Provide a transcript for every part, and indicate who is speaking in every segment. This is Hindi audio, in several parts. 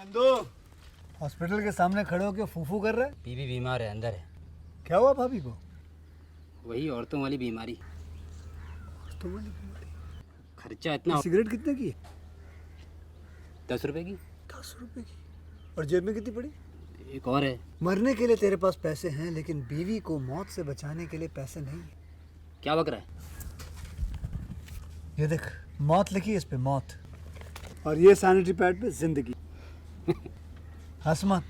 Speaker 1: नंदू, हॉस्पिटल के सामने खड़े होकर फूफू कर रहा है।
Speaker 2: बीवी बीमार है, अंदर है।
Speaker 1: क्या हुआ भाभी को?
Speaker 2: वही औरतों वाली बीमारी।
Speaker 1: औरतों वाली बीमारी?
Speaker 2: खर्चा इतना।
Speaker 1: सिगरेट कितने की?
Speaker 2: 10 रुपए की।
Speaker 1: 10 रुपए की? और जेब में कितनी पड़ी?
Speaker 2: एक और है।
Speaker 1: मरने के लिए तेरे पास पैसे हैं, लेकिन बीवी को मौत से बचाने के लिए पैसे नहीं है।
Speaker 2: क्या बक रहा है?
Speaker 1: ये देख, मौत लिखी है इस पे, मौत। और ये सैनिटरी पैड पे जिंदगी। हंस मत।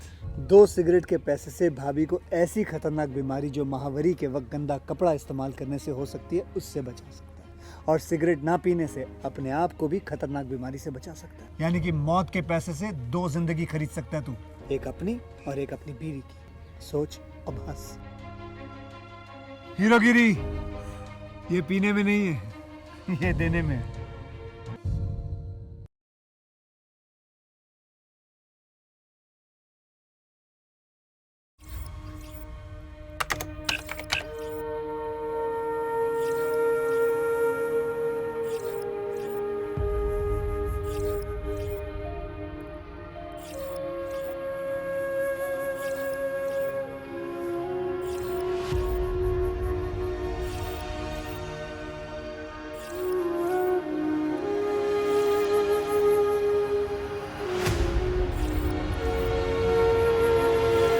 Speaker 1: 2 सिगरेट के पैसे से भाभी को ऐसी खतरनाक बीमारी जो महावरी के वक्त गंदा कपड़ा इस्तेमाल करने से हो सकती है, उससे बचा सकता है। और सिगरेट ना पीने से अपने आप को भी खतरनाक बीमारी से बचा सकता है। यानी कि मौत के पैसे से 2 जिंदगी खरीद सकता है तू, एक अपनी और एक अपनी बीवी की। सोच अब हंस। हीरोगिरी ये पीने में नहीं है, ये देने में है।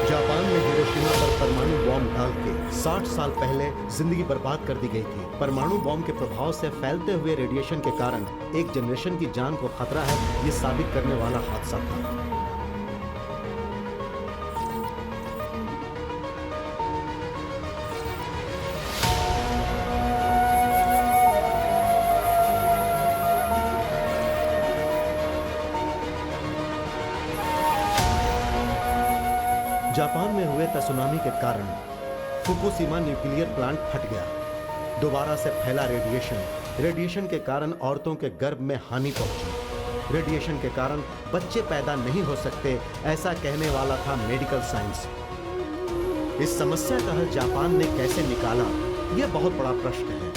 Speaker 3: जापान में हिरोशिमा पर परमाणु बॉम्ब डाल के 60 साल पहले जिंदगी बर्बाद कर दी गई थी। परमाणु बॉम्ब के प्रभाव से फैलते हुए रेडिएशन के कारण एक जनरेशन की जान को खतरा है, ये साबित करने वाला हादसा था। जापान में हुए त्सुनामी के कारण फुकुशिमा न्यूक्लियर प्लांट फट गया। दोबारा से फैला रेडिएशन के कारण औरतों के गर्भ में हानि पहुंची। रेडिएशन के कारण बच्चे पैदा नहीं हो सकते, ऐसा कहने वाला था मेडिकल साइंस। इस समस्या का हल जापान ने कैसे निकाला, यह बहुत बड़ा प्रश्न है।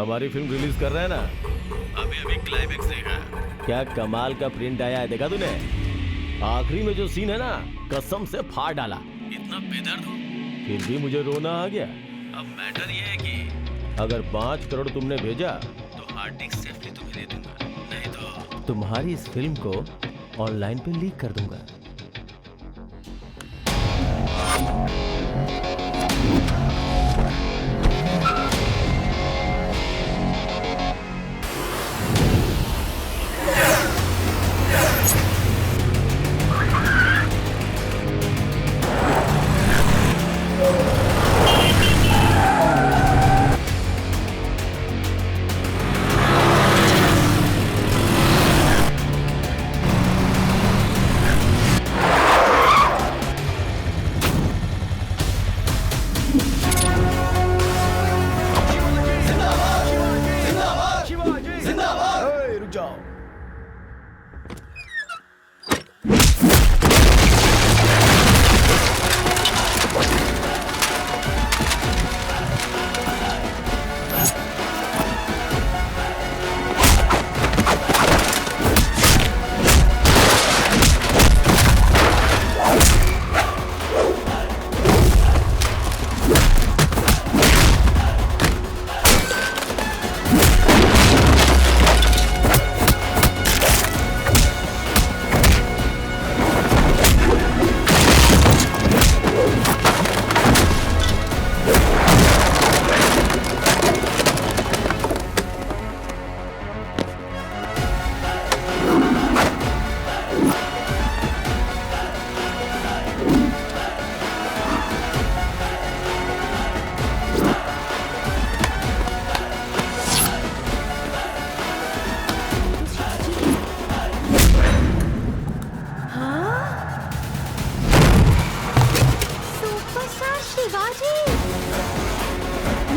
Speaker 4: हमारी फिल्म रिलीज कर रहे हैं ना, अभी अभी क्लाइमेक्स देखा। क्या कमाल का प्रिंट आया है, देखा तूने? आखिरी में जो सीन है ना, कसम से फाड़ डाला। इतना बेदर्द हूँ फिर भी मुझे रोना आ गया। अब मैटर ये है कि अगर 5 करोड़ तुमने भेजा तो हार्ड डिस्क सेफली तुम्हें दे दूंगा, नहीं तो तुम्हारी इस फिल्म को ऑनलाइन पे लीक कर दूंगा।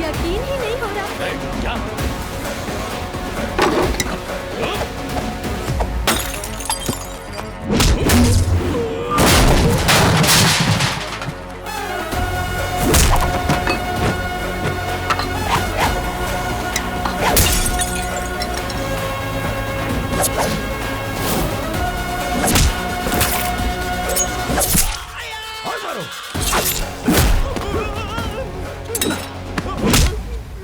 Speaker 5: यकीन ही नहीं हो रहा।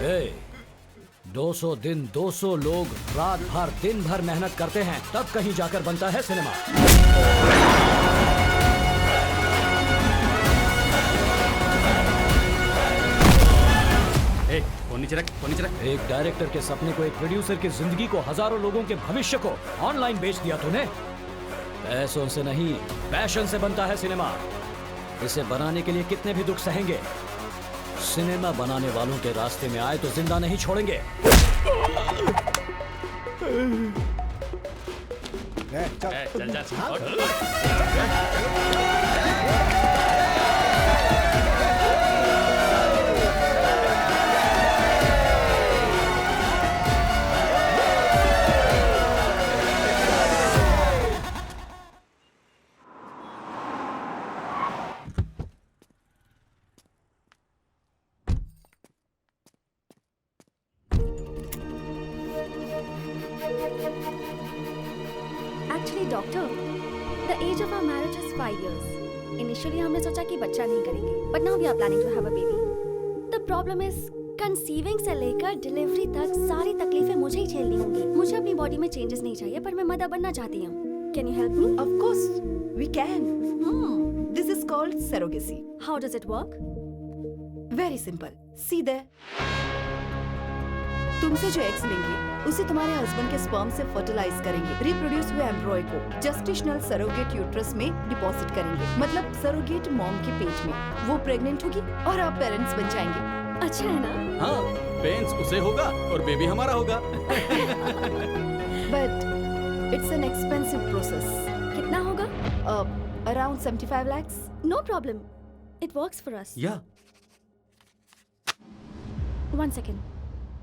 Speaker 6: ए, 200 दिन 200 लोग रात भर दिन भर मेहनत करते हैं, तब कहीं जाकर बनता है सिनेमा।
Speaker 2: फोन नीचे रख, फोन नीचे रख।
Speaker 6: एक डायरेक्टर के सपने को, एक प्रोड्यूसर की जिंदगी को, हजारों लोगों के भविष्य को ऑनलाइन बेच दिया तूने। पैसों से नहीं, पैशन से बनता है सिनेमा। इसे बनाने के लिए कितने भी दुख सहेंगे। सिनेमा बनाने वालों के रास्ते में आए तो जिंदा नहीं छोड़ेंगे।
Speaker 2: चल जा।
Speaker 5: Actually, doctor, the age of our marriage is 5 years. Initially, हमने सोचा कि बच्चा नहीं करेंगे, but now we are planning to have a baby. The problem is, conceiving से लेकर डिलीवरी तक सारी तकलीफें मुझे ही झेलनी होंगी। मुझे अपनी बॉडी में चेंजेस नहीं चाहिए, पर मैं मदर बनना चाहती हूँ। Can you help me?
Speaker 7: Of course, we can. This is called surrogacy.
Speaker 5: How does it work?
Speaker 7: Very simple. See there. तुमसे जो एग्स लेंगे उसे तुम्हारे हस्बैंड के स्पर्म से फर्टिलाइज करेंगे। रिप्रोड्यूस हुए एम्ब्रॉय को जेस्टेशनल सरोगेट यूट्रस में डिपॉजिट करेंगे, मतलब सरोगेट मॉम के पेट में। वो प्रेग्नेंट होगी और आप पेरेंट्स बन जाएंगे।
Speaker 5: अच्छा है ना?
Speaker 8: हाँ, पेंस उसे होगा और बेबी हमारा होगा।
Speaker 7: But it's an expensive process.
Speaker 5: कितना होगा?
Speaker 7: Around 75 lakhs.
Speaker 5: No problem. It works for us.
Speaker 8: या
Speaker 5: 1 second.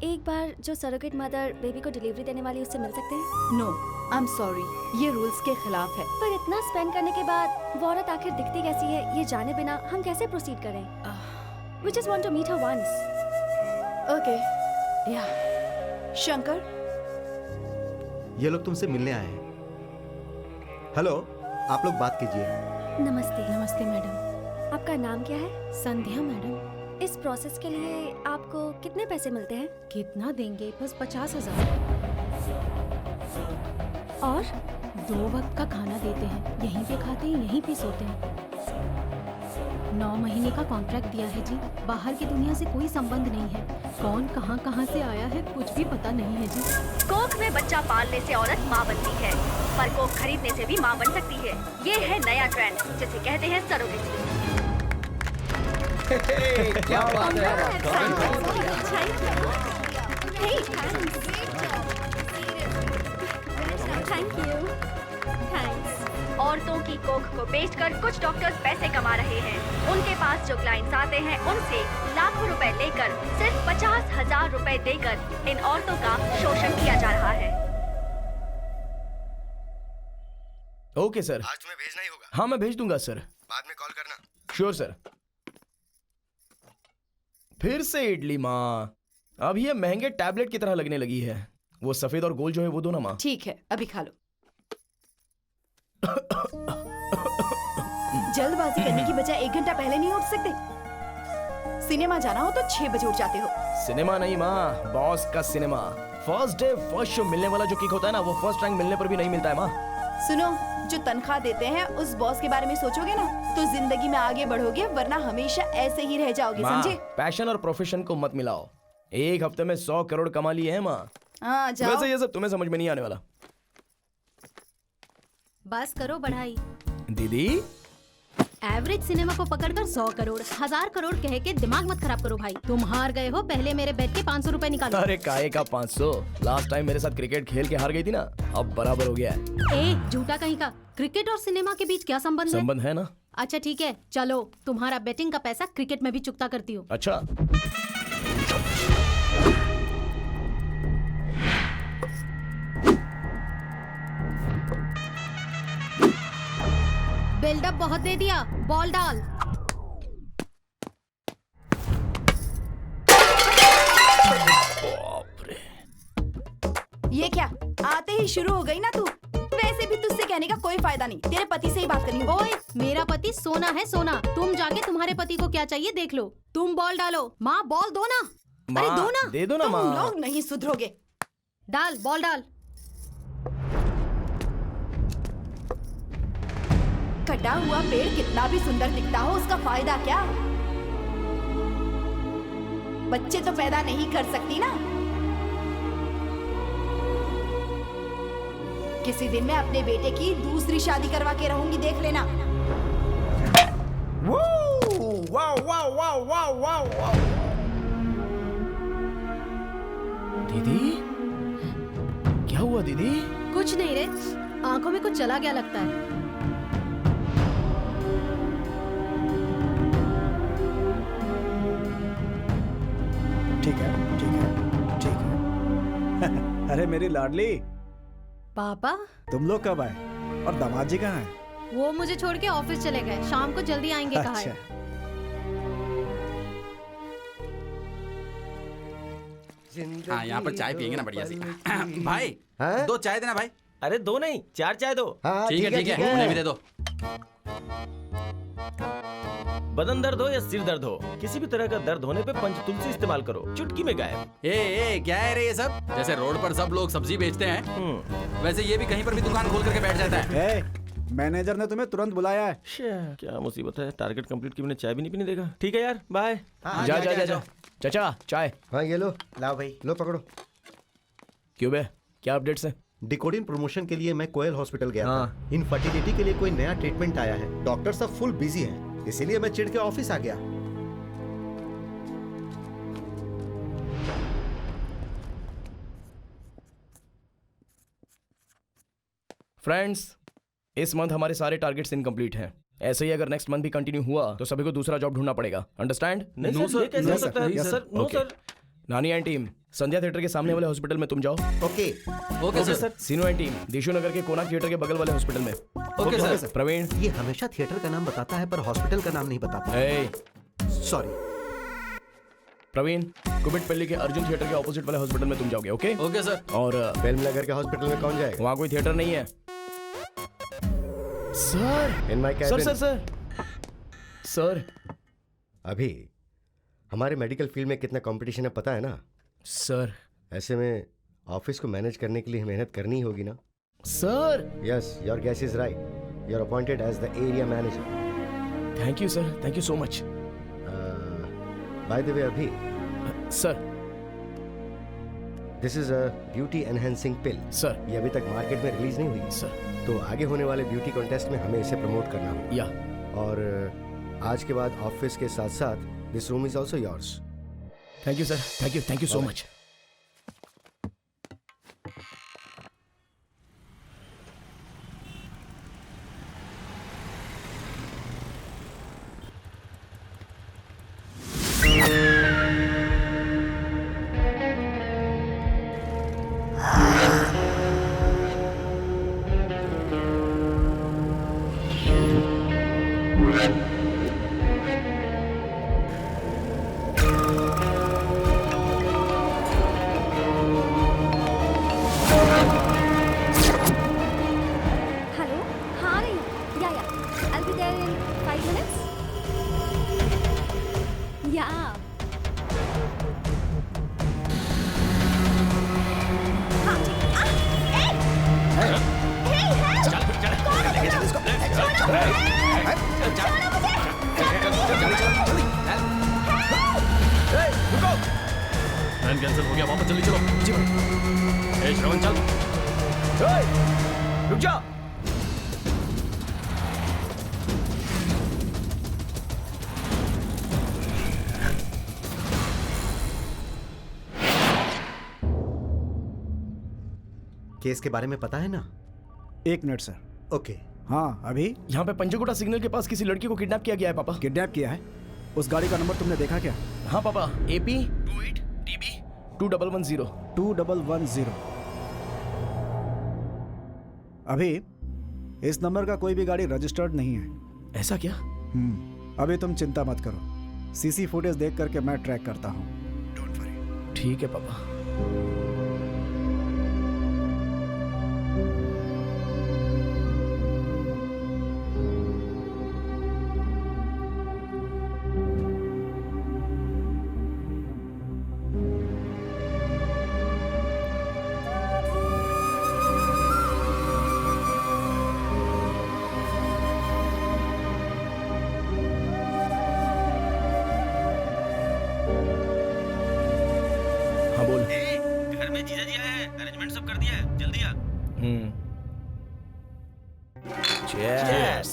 Speaker 5: एक बार जो सरोगेट मदर बेबी को डिलीवरी देने वाली उससे मिल सकते हैं?
Speaker 7: नो, आई एम सॉरी, ये रूल्स के खिलाफ है।
Speaker 5: पर इतना स्पेंड करने के बाद वो औरत आखिर दिखती कैसी है ये जाने बिना हम कैसे प्रोसीड करें? We just want to meet her once.
Speaker 7: Okay, या शंकर,
Speaker 3: ये लोग तुमसे मिलने आए हैं। हेलो, आप लोग बात कीजिए।
Speaker 5: नमस्ते।
Speaker 9: नमस्ते मैडम।
Speaker 5: आपका नाम क्या है?
Speaker 9: संध्या मैडम।
Speaker 5: इस प्रोसेस के लिए आपको कितने पैसे मिलते हैं?
Speaker 9: कितना देंगे? बस 50,000।
Speaker 5: और
Speaker 9: 2 वक्त का खाना देते हैं, यहीं पे खाते हैं, यहीं पे सोते हैं। 9 महीने का कॉन्ट्रैक्ट दिया है जी। बाहर की दुनिया से कोई संबंध नहीं है। कौन कहाँ से आया है कुछ भी पता नहीं है जी।
Speaker 5: कोख में बच्चा पालने से औरत माँ बनती है, पर कोख खरीदने से भी माँ बन सकती है। ये है नया ट्रेंड जिसे कहते हैं सरोगेसी।
Speaker 6: क्या बात है?
Speaker 5: Thank you. औरतों की कोख को बेचकर कुछ डॉक्टर्स पैसे कमा रहे हैं। उनके पास जो क्लाइंट्स आते हैं उनसे लाखों रुपए लेकर सिर्फ 50,000 रुपए देकर इन औरतों का शोषण किया जा रहा है।
Speaker 4: Okay sir.
Speaker 10: आज तुम्हें भेजना ही होगा।
Speaker 4: हाँ मैं भेज दूंगा सर।
Speaker 10: बाद में कॉल करना।
Speaker 4: Sure sir. फिर से इडली माँ, अब ये महंगे टैबलेट की तरह लगने लगी है। वो सफेद और गोल जो है वो दो ना माँ।
Speaker 7: ठीक है, अभी खा लो। जल्दबाजी करने की बजाय 1 घंटा पहले नहीं उठ सकते? सिनेमा जाना हो तो 6 बजे उठ जाते हो।
Speaker 4: सिनेमा नहीं माँ, बॉस का cinema. First day first show मिलने वाला जो किक होता है ना, वो फर्स्ट रैंक मिलने पर भी नहीं मिलता है माँ।
Speaker 7: सुनो, जो तनख्वाह देते हैं उस बॉस के बारे में सोचोगे ना तो जिंदगी में आगे बढ़ोगे, वरना हमेशा ऐसे ही रह जाओगे, समझे?
Speaker 4: पैशन और प्रोफेशन को मत मिलाओ। 1 हफ्ते में 100 करोड़ कमा लिए हैं माँ।
Speaker 7: हाँ जाओ।
Speaker 4: वैसे ये सब तुम्हें समझ में नहीं आने वाला।
Speaker 9: बस करो बढ़ाई।
Speaker 4: दीदी
Speaker 9: एवरेज सिनेमा को पकड़कर 100 करोड़ 1000 करोड़ कह के दिमाग मत खराब करो भाई। तुम हार गए हो, पहले मेरे बेट के 500 रुपए निकालो।
Speaker 4: अरे काहे का 500? लास्ट टाइम मेरे साथ क्रिकेट खेल के हार गई थी ना, अब बराबर हो गया है।
Speaker 9: ए झूठा कहीं का। क्रिकेट और सिनेमा के बीच क्या संबंध है?
Speaker 4: संबंध है ना।
Speaker 9: अच्छा ठीक है, चलो तुम्हारा बेटिंग का पैसा क्रिकेट में भी चुकता करती हूँ।
Speaker 4: अच्छा
Speaker 9: बिल्डअप बहुत दे दिया, बॉल डाल।
Speaker 7: ये क्या, आते ही शुरू हो गई ना तू? वैसे भी तुझसे कहने का कोई फायदा नहीं, तेरे पति से ही बात करनी होगी।
Speaker 9: ओए, मेरा पति सोना है सोना। तुम जाके तुम्हारे पति को क्या चाहिए देख लो। तुम बॉल डालो। माँ बॉल दो ना। अरे दो ना।
Speaker 4: दे दो ना
Speaker 7: तुम
Speaker 4: माँ।
Speaker 7: लोग नहीं सुधरोगे।
Speaker 9: डाल बॉल डाल।
Speaker 7: कटा हुआ पेड़ कितना भी सुंदर दिखता हो, उसका फायदा क्या? बच्चे तो पैदा नहीं कर सकती ना। किसी दिन मैं अपने बेटे की दूसरी शादी करवा के रहूंगी, देख लेना।
Speaker 4: Wow wow wow wow wow wow. दीदी क्या हुआ दीदी?
Speaker 9: कुछ नहीं रे, आंखों में कुछ चला गया लगता है।
Speaker 1: ठीक है ठीक है ठीक है। अरे मेरी लाडली,
Speaker 9: पापा
Speaker 1: तुम लोग कब आए और दामाद जी कहाँ हैं?
Speaker 9: वो मुझे छोड़ के ऑफिस चले गए, शाम को जल्दी आएंगे कहा है।
Speaker 8: हाँ यहाँ पर चाय पियेंगे ना बढ़िया सी। भाई
Speaker 3: हाँ?
Speaker 8: 2 चाय देना भाई।
Speaker 4: अरे 2 नहीं 4 चाय दो।
Speaker 3: हाँ,
Speaker 8: ठीक है उन्हें भी दे दो।
Speaker 4: बदन दर्द हो या सिर दर्द हो, किसी भी तरह का दर्द होने पे पंचतुलसी इस्तेमाल करो, चुटकी में गायब।
Speaker 8: ए क्या है रे ये सब? जैसे रोड पर सब लोग सब्जी बेचते हैं, वैसे ये भी कहीं पर भी दुकान खोल करके बैठ जाता है।
Speaker 1: मैनेजर ने तुम्हें तुरंत बुलाया है।
Speaker 4: क्या मुसीबत है, टारगेट कंप्लीट की मैंने चाय भी नहीं पीने देगा। ठीक है यार, बाय।
Speaker 3: हाँ,
Speaker 4: जा
Speaker 8: जा,
Speaker 4: जा
Speaker 8: जा,
Speaker 4: जा चाचा चाय।
Speaker 3: हाँ ये लो, लाओ भाई, लो पकड़ो।
Speaker 4: क्यों बे, क्या अपडेट्स है?
Speaker 3: डिकोडिन प्रमोशन के लिए मैं कोयल हॉस्पिटल गया
Speaker 4: हाँ।
Speaker 3: था। इनफर्टिलिटी के लिए कोई नया ट्रीटमेंट आया है। डॉक्टर सब फुल बिजी हैं, इसीलिए मैं चिढ़ के ऑफिस आ गया।
Speaker 4: फ्रेंड्स, इस मंथ हमारे सारे टारगेट्स इनकम्प्लीट हैं। ऐसे ही अगर नेक्स्ट मंथ भी कंटिन्यू हुआ तो सभी को दूसरा जॉब ढूंढना पड़ेगा। अंडरस्टैंड?
Speaker 8: No, sir.
Speaker 4: ये कैसे
Speaker 8: No,
Speaker 4: हो
Speaker 8: sir.
Speaker 4: सकता है?
Speaker 8: नहीं,
Speaker 4: sir no Okay. Sir. Nani and team, Sandhya theatre के सामने वाले हॉस्पिटल में तुम जाओ।
Speaker 3: Okay
Speaker 8: okay sir.
Speaker 4: सीनो एंड टीम, दिशु नगर के कोना थिएटर के बगल वाले हॉस्पिटल में।
Speaker 8: Okay sir.
Speaker 4: प्रवीण,
Speaker 3: ये हमेशा थिएटर का नाम बताता है पर हॉस्पिटल का नाम नहीं बताता।
Speaker 4: ए,
Speaker 3: सॉरी।
Speaker 11: प्रवीण, कुबिटपल्ली के अर्जुन थिएटर के ऑपोजिट वाले हॉस्पिटल में तुम जाओगे, ओके?
Speaker 8: Okay sir.
Speaker 11: और
Speaker 3: फिल्मनगर के हॉस्पिटल में कौन जाएगा?
Speaker 11: वहाँ कोई थिएटर नहीं है। Sir,
Speaker 3: in my
Speaker 11: sir
Speaker 3: cabin.
Speaker 11: Sir sir sir
Speaker 3: अभी हमारे मेडिकल फील्ड में कितना कंपटीशन है पता है ना?
Speaker 11: सर,
Speaker 3: ऐसे में ऑफिस को मैनेज करने के लिए मेहनत करनी होगी ना?
Speaker 11: Sir.
Speaker 3: Yes, your guess is right. You are appointed as the area manager.
Speaker 11: Thank you sir, thank you so much.
Speaker 3: By the way अभी,
Speaker 11: sir,
Speaker 3: this is a beauty enhancing pill.
Speaker 11: Sir,
Speaker 3: ये अभी तक मार्केट में रिलीज नहीं हुई है।
Speaker 11: सर,
Speaker 3: तो आगे होने वाले ब्यूटी कॉन्टेस्ट में हमें इसे प्रमोट करना होगा।
Speaker 11: या
Speaker 3: और आज के बाद ऑफिस के साथ साथ this room is also yours.
Speaker 11: Thank you sir, thank you so much.
Speaker 5: Hello, हाँ रही हूँ। या I'll be there in 5 minutes. या हाँ, ठीक।
Speaker 2: प्लान कैंसिल हो गया, वापस जल्दी चलो। जी भाई। श्रवण चल।
Speaker 11: रुक जा।
Speaker 3: केस के बारे में पता है ना?
Speaker 1: 1 मिनट सर।
Speaker 3: ओके।
Speaker 1: हाँ, अभी
Speaker 11: यहाँ पे पंचकुटा सिग्नल के पास किसी लड़की को किडनैप किया गया है पापा।
Speaker 1: किडनैप किया है? उस गाड़ी का नंबर तुमने देखा क्या?
Speaker 11: हाँ पापा, AP 28 TB 2110।
Speaker 1: 2110। अभी इस नंबर का कोई भी गाड़ी रजिस्टर्ड नहीं है।
Speaker 11: ऐसा क्या?
Speaker 1: अभी तुम चिंता मत करो, सीसी फुटेज देख करके मैं ट्रैक करता हूँ। Don't worry.
Speaker 11: ठीक है पापा। हाँ बोल।
Speaker 4: घर में जीजा जी आया है, अरेंजमेंट सब कर दिया है, जल्दी आ।
Speaker 11: Cheers।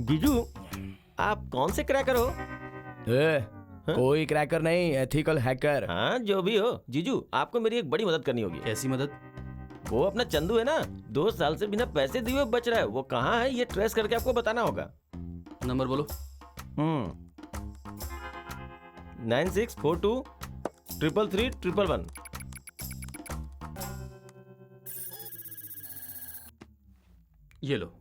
Speaker 4: जीजू, आप कौन से क्रैकर हो?
Speaker 11: कोई क्रैकर नहीं, एथिकल हैकर।
Speaker 4: हाँ जो भी हो, जीजू आपको मेरी एक बड़ी मदद करनी होगी।
Speaker 8: कैसी मदद?
Speaker 4: वो अपना चंदू है ना, 2 साल से बिना पैसे दिए हुए बच रहा है। वो कहाँ है ये ट्रेस करके आपको बताना होगा।
Speaker 8: नंबर बोलो।
Speaker 4: 9642 333 111।
Speaker 8: ये लो।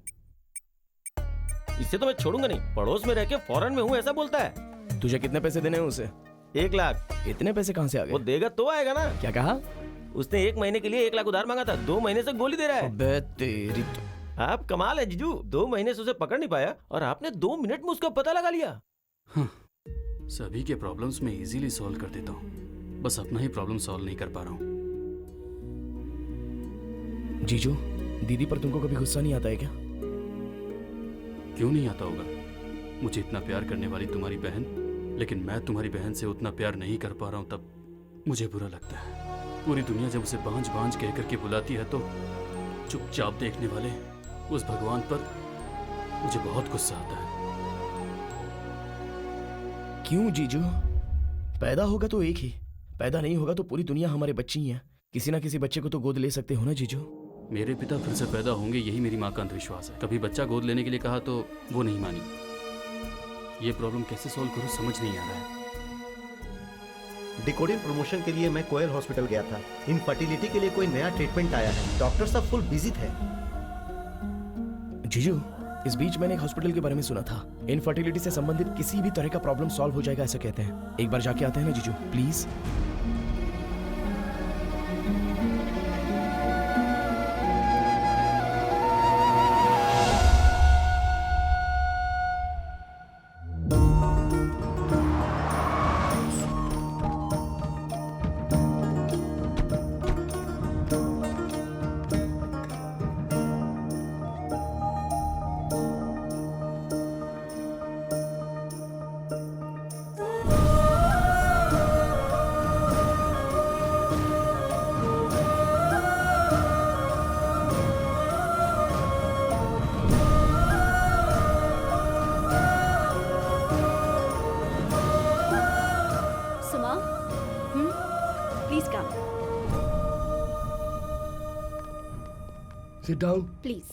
Speaker 4: इससे तो मैं छोड़ूंगा नहीं। पड़ोस में रह के फॉरेन में हूँ ऐसा बोलता है।
Speaker 11: तुझे कितने पैसे देने हैं उसे?
Speaker 4: 1 लाख।
Speaker 11: इतने पैसे कहाँ से आ
Speaker 4: वो
Speaker 11: गए?
Speaker 4: देगा तो आएगा ना।
Speaker 11: क्या कहा?
Speaker 4: उसने 1 महीने के लिए 1 लाख उधार मांगा था, 2 महीने से गोली दे रहा है।
Speaker 11: अबे तेरी तो।
Speaker 4: आप कमाल है जीजू, 2 महीने से उसे पकड़ नहीं पाया और आपने 2 मिनट में उसका पता लगा लिया।
Speaker 8: सभी के प्रॉब्लम्स में इजीली सॉल्व कर देता हूँ, बस अपना ही प्रॉब्लम सॉल्व नहीं कर पा रहा हूँ।
Speaker 11: जीजू, दीदी पर तुमको कभी गुस्सा नहीं आता है क्या?
Speaker 8: क्यों नहीं आता होगा? मुझे इतना प्यार करने वाली तुम्हारी बहन, लेकिन मैं तुम्हारी बहन से उतना प्यार नहीं कर पा रहा हूँ, तब मुझे बुरा लगता है। पूरी दुनिया जब उसे बांझ बांझ कह करके बुलाती है तो चुपचाप देखने वाले उस भगवान पर मुझे बहुत गुस्सा आता है।
Speaker 11: क्यों जीजू? पैदा होगा तो एक ही, पैदा नहीं होगा तो पूरी दुनिया हमारे बच्चे ही हैं। किसी ना किसी बच्चे को तो गोद ले सकते हो ना जीजू?
Speaker 8: मेरे पिता फिर से पैदा होंगे, यही मेरी माँ का अंधविश्वास है। कभी बच्चा गोद लेने के लिए कहा तो वो नहीं मानी। ये प्रॉब्लम कैसे सॉल्व करूं समझ नहीं आ रहा है।
Speaker 3: डिकोडिंग प्रमोशन के लिए मैं कोयल हॉस्पिटल गया था। इनफर्टिलिटी के लिए कोई नया ट्रीटमेंट आया है, डॉक्टर सब फुल बिजी थे।
Speaker 11: जीजू, इस बीच मैंने एक हॉस्पिटल के बारे में सुना था, इनफर्टिलिटी से संबंधित किसी भी तरह का प्रॉब्लम सॉल्व हो जाएगा ऐसा कहते हैं। एक बार जाके आते हैं ना जीजू, please.
Speaker 5: Please come.
Speaker 12: Sit down.
Speaker 5: Please.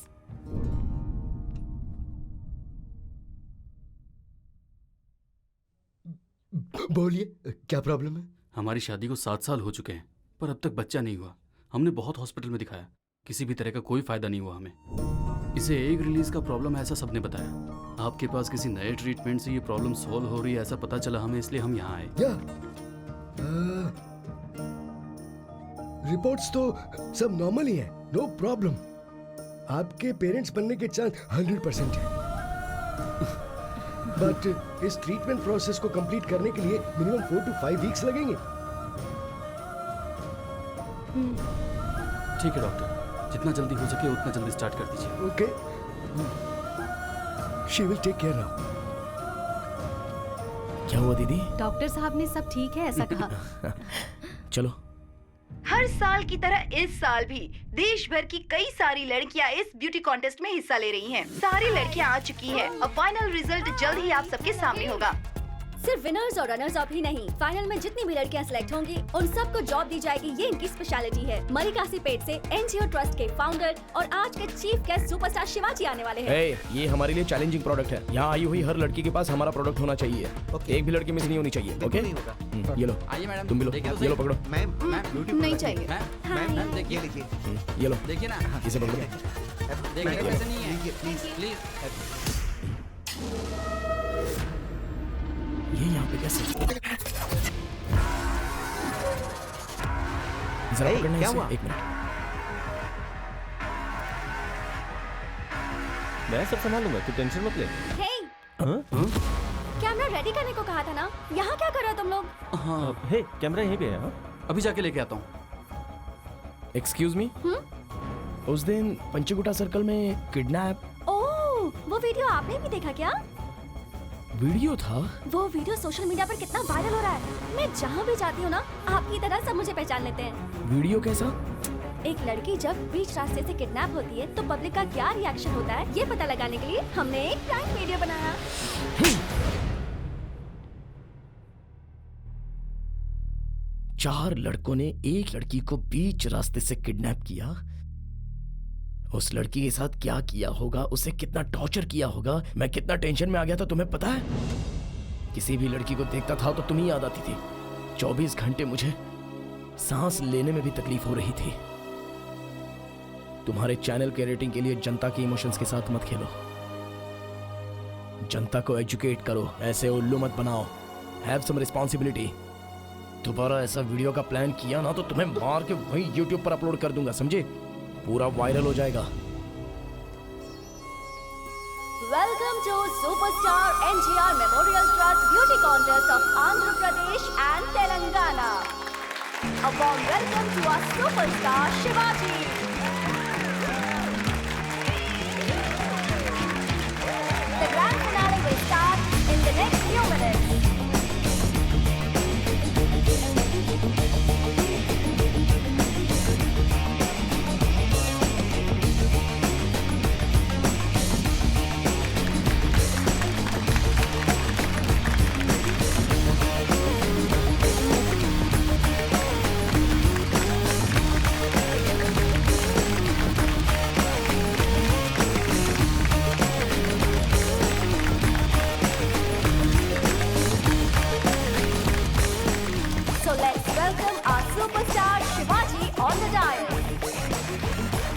Speaker 12: बोलिए, क्या प्रॉब्लम है?
Speaker 8: हमारी शादी को 7 साल हो चुके हैं, पर अब तक बच्चा नहीं हुआ। हमने बहुत हॉस्पिटल में दिखाया, किसी भी तरह का कोई फायदा नहीं हुआ हमें। इसे एग रिलीज का प्रॉब्लम है ऐसा सबने बताया। आपके पास किसी नए ट्रीटमेंट से ये प्रॉब्लम सॉल्व हो रही है ऐसा पता चला हमें, इसलिए हम यहाँ आए।
Speaker 12: क्या रिपोर्ट्स तो सब नॉर्मल ही है, नो प्रॉब्लम। आपके पेरेंट्स बनने के चांस 100% है। बट इस ट्रीटमेंट प्रोसेस को कंप्लीट करने के लिए मिनिमम 4 to 5 वीक्स लगेंगे।
Speaker 8: ठीक है डॉक्टर, जितना जल्दी हो सके उतना जल्दी स्टार्ट कर दीजिए।
Speaker 12: Okay, she will take care now.
Speaker 11: क्या हुआ दीदी?
Speaker 9: डॉक्टर साहब ने सब ठीक है ऐसा कहा।
Speaker 11: चलो।
Speaker 7: हर साल की तरह इस साल भी देश भर की कई सारी लड़कियां इस ब्यूटी कॉन्टेस्ट में हिस्सा ले रही हैं। सारी लड़कियां आ चुकी हैं। अब फाइनल रिजल्ट जल्द ही आप सबके सामने होगा।
Speaker 5: सिर्फ विनर्स और रनर्स अप ही नहीं, फाइनल में जितनी भी लड़कियां सिलेक्ट होंगी उन सबको जॉब दी जाएगी। ये इनकी स्पेशलिटी है। मरिकासी पेट से एनजीओ ट्रस्ट के फाउंडर और आज के चीफ गेस्ट सुपरस्टार शिवाजी आने वाले हैं।
Speaker 11: ये हमारे लिए चैलेंजिंग प्रोडक्ट है। यहाँ आई हुई हर लड़की के पास हमारा प्रोडक्ट होना चाहिए। एक भी लड़की मिस नहीं होनी चाहिए। ओके, ये लो, तुम भी लो, ये लो पकड़ो।
Speaker 7: नहीं चाहिए।
Speaker 11: ये लो,
Speaker 13: देखिए ना,
Speaker 11: इसे पकड़ो।
Speaker 13: देखिए कैसे नहीं है, प्लीज।
Speaker 11: ये यहाँ पे कैसे? जरा पकड़ना इसे, एक मिनट।
Speaker 4: मैं सब संभाल लूंगा, तू टेंशन मत ले।
Speaker 5: कैमरा रेडी करने को कहा था ना, यहाँ क्या कर रहे हो तुम लोग?
Speaker 8: हाँ,
Speaker 4: हे, कैमरा यहीं पे है। हाँ?
Speaker 8: अभी जाके लेके आता हूँ।
Speaker 11: एक्सक्यूज मी, उस दिन पंचकुटा सर्कल में किडनैप।
Speaker 5: ओह, वो वीडियो आपने भी देखा क्या?
Speaker 11: वीडियो था?
Speaker 5: वो वीडियो सोशल मीडिया पर कितना वायरल हो रहा है। मैं जहाँ भी जाती हूँ ना, आपकी तरह सब मुझे पहचान लेते हैं।
Speaker 11: वीडियो कैसा?
Speaker 5: एक लड़की जब बीच रास्ते से किडनैप होती है तो पब्लिक का क्या रिएक्शन होता है ये पता लगाने के लिए हमने एक प्राइम वीडियो बनाया।
Speaker 11: चार लड़कों ने एक लड़की को बीच रास्ते से किडनैप किया। उस लड़की के साथ क्या किया होगा, उसे कितना टॉर्चर किया होगा, मैं कितना टेंशन में आ गया था तुम्हें पता है? किसी भी लड़की को देखता था तो तुम ही याद आती थी। 24 घंटे मुझे सांस लेने में भी तकलीफ हो रही थी। तुम्हारे चैनल के रेटिंग के लिए जनता के इमोशंस के साथ मत खेलो। जनता को एजुकेट करो, ऐसे उल्लू मत बनाओ। Have some responsibility. दोबारा ऐसा वीडियो का प्लान किया ना तो तुम्हें मार के वहीं YouTube पर अपलोड कर दूंगा, समझे? पूरा वायरल हो जाएगा।
Speaker 5: Welcome to superstar NGR memorial trust beauty contest of Andhra Pradesh and Telangana. A warm welcome to our superstar Shivaji. The grand finale will start in the next few minutes. So let's welcome our superstar Shivaji on the dais.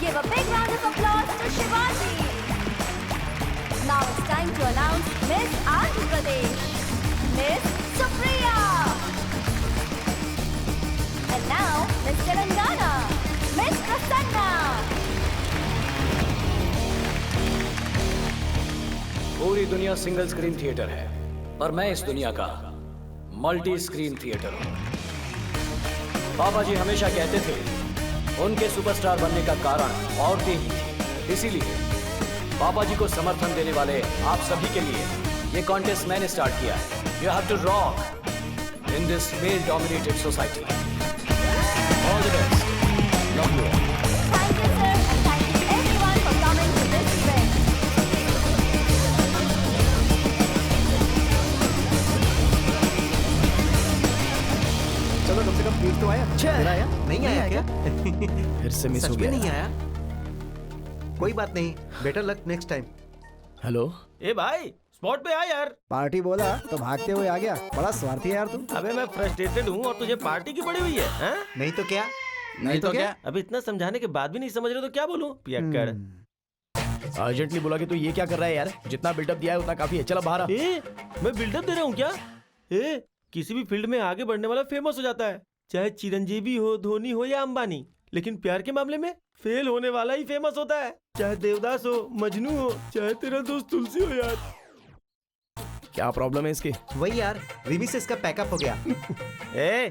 Speaker 5: Give a big round of applause to Shivaji. Now it's time to announce Miss Andhra Pradesh, Miss Supriya. And now Miss Telangana, Miss Prasanna.
Speaker 6: पूरी दुनिया सिंगल स्क्रीन थिएटर है, पर मैं इस दुनिया का मल्टी स्क्रीन थिएटर हूँ। पापा जी हमेशा कहते थे उनके सुपरस्टार बनने का कारण औरतें ही थी, इसीलिए पापा जी को समर्थन देने वाले आप सभी के लिए ये कॉन्टेस्ट मैंने स्टार्ट किया है। You have to rock in this male dominated society. All the best. Love you.
Speaker 5: Thank you, sir, and thank you everyone for coming to this event.
Speaker 1: चलो कम से कम एक तो आया।
Speaker 3: तेरा आया? नहीं आया क्या?
Speaker 11: फिर से मिस हो
Speaker 3: सच में
Speaker 11: गया।
Speaker 3: नहीं आया? कोई बात नहीं, better luck next time.
Speaker 11: Hello.
Speaker 4: ए भाई स्पॉट पे आ यार।
Speaker 1: पार्टी बोला तो भागते हुए आ गया। बड़ा स्वार्थी है यार तू।
Speaker 4: अबे मैं फ्रस्ट्रेटेड हूँ और तुझे पार्टी की पड़ी हुई है, हैं?
Speaker 3: नहीं तो क्या?
Speaker 1: नहीं तो क्या?
Speaker 4: अब इतना समझाने के बाद भी नहीं समझ रहे तो क्या बोलूं? पियक्कड़।
Speaker 11: अर्जेंटली बोला कि तू ये क्या कर रहा है यार? जितना बिल्डअप दिया है उतना काफी है। चलो बाहर आ।
Speaker 4: मैं बिल्डअप दे रहा हूँ क्या? किसी भी फील्ड में आगे बढ़ने वाला फेमस हो जाता है, चाहे चिरंजीवी हो, धोनी हो या अंबानी। लेकिन प्यार के मामले में फेल होने वाला ही फेमस होता है, चाहे देवदास हो, मजनू हो, चाहे तेरा दोस्त तुलसी हो यार।
Speaker 11: क्या प्रॉब्लम है इसकी?
Speaker 3: वही यार, रिमी से इसका पैकअप हो गया।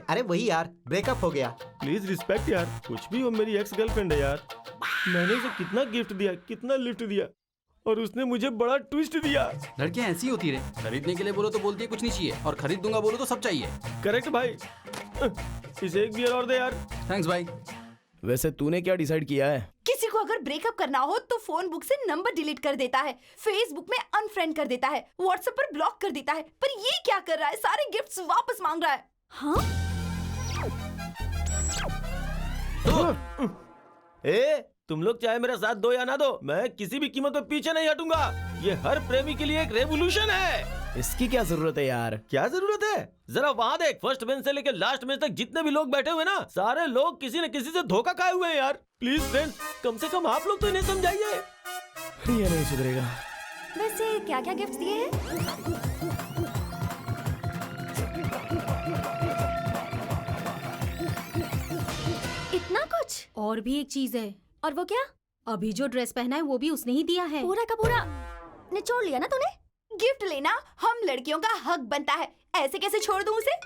Speaker 3: अरे वही यार, ब्रेकअप हो गया।
Speaker 4: प्लीज रिस्पेक्ट यार, कुछ भी हो मेरी एक्स गर्लफ्रेंड है यार। मैंने उसे कितना गिफ्ट दिया, कितना लिफ्ट दिया, और उसने मुझे बड़ा ट्विस्ट दिया।
Speaker 13: लड़कियां ऐसी होती रहे, खरीदने के लिए बोलो तो बोलती है कुछ नहीं चाहिए, और खरीद दूंगा बोलो तो सब चाहिए।
Speaker 4: करेक्ट भाई। इसे एक बियर और दे यार।
Speaker 13: थैंक्स भाई।
Speaker 11: वैसे तूने क्या डिसाइड किया है?
Speaker 7: किसी को अगर ब्रेकअप करना हो तो फोन बुक से नंबर डिलीट कर देता है, फेसबुक में अनफ्रेंड कर देता है, व्हाट्सएप पर ब्लॉक कर देता है। पर ये क्या कर रहा है? सारे गिफ्ट्स वापस मांग रहा है। हाँ?
Speaker 4: तुम लोग चाहे मेरा साथ दो या ना दो, मैं किसी भी कीमत पे पीछे नहीं हटूंगा। ये हर प्रेमी के लिए एक रेवोल्यूशन है।
Speaker 11: इसकी क्या जरूरत है यार?
Speaker 4: क्या जरूरत है? जरा वहाँ देख, फर्स्ट बेंच से लेकर लास्ट बेंच तक जितने भी लोग बैठे हुए ना, सारे लोग किसी न किसी से धोखा खाए हुए हैं यार। प्लीज फ्रेंड्स, कम से कम आप लोग तो इन्हें समझाइए।
Speaker 11: ये नहीं सुधरेगा।
Speaker 5: वैसे क्या क्या गिफ्ट दिए हैं? इतना कुछ?
Speaker 9: और भी एक चीज है।
Speaker 5: और वो क्या?
Speaker 9: अभी जो ड्रेस पहना है वो भी उसने ही दिया है।
Speaker 5: पूरा का पूरा निचोड़ लिया ना तूने?
Speaker 7: गिफ्ट लेना हम लड़कियों का हक बनता है, ऐसे कैसे छोड़ दूं उसे?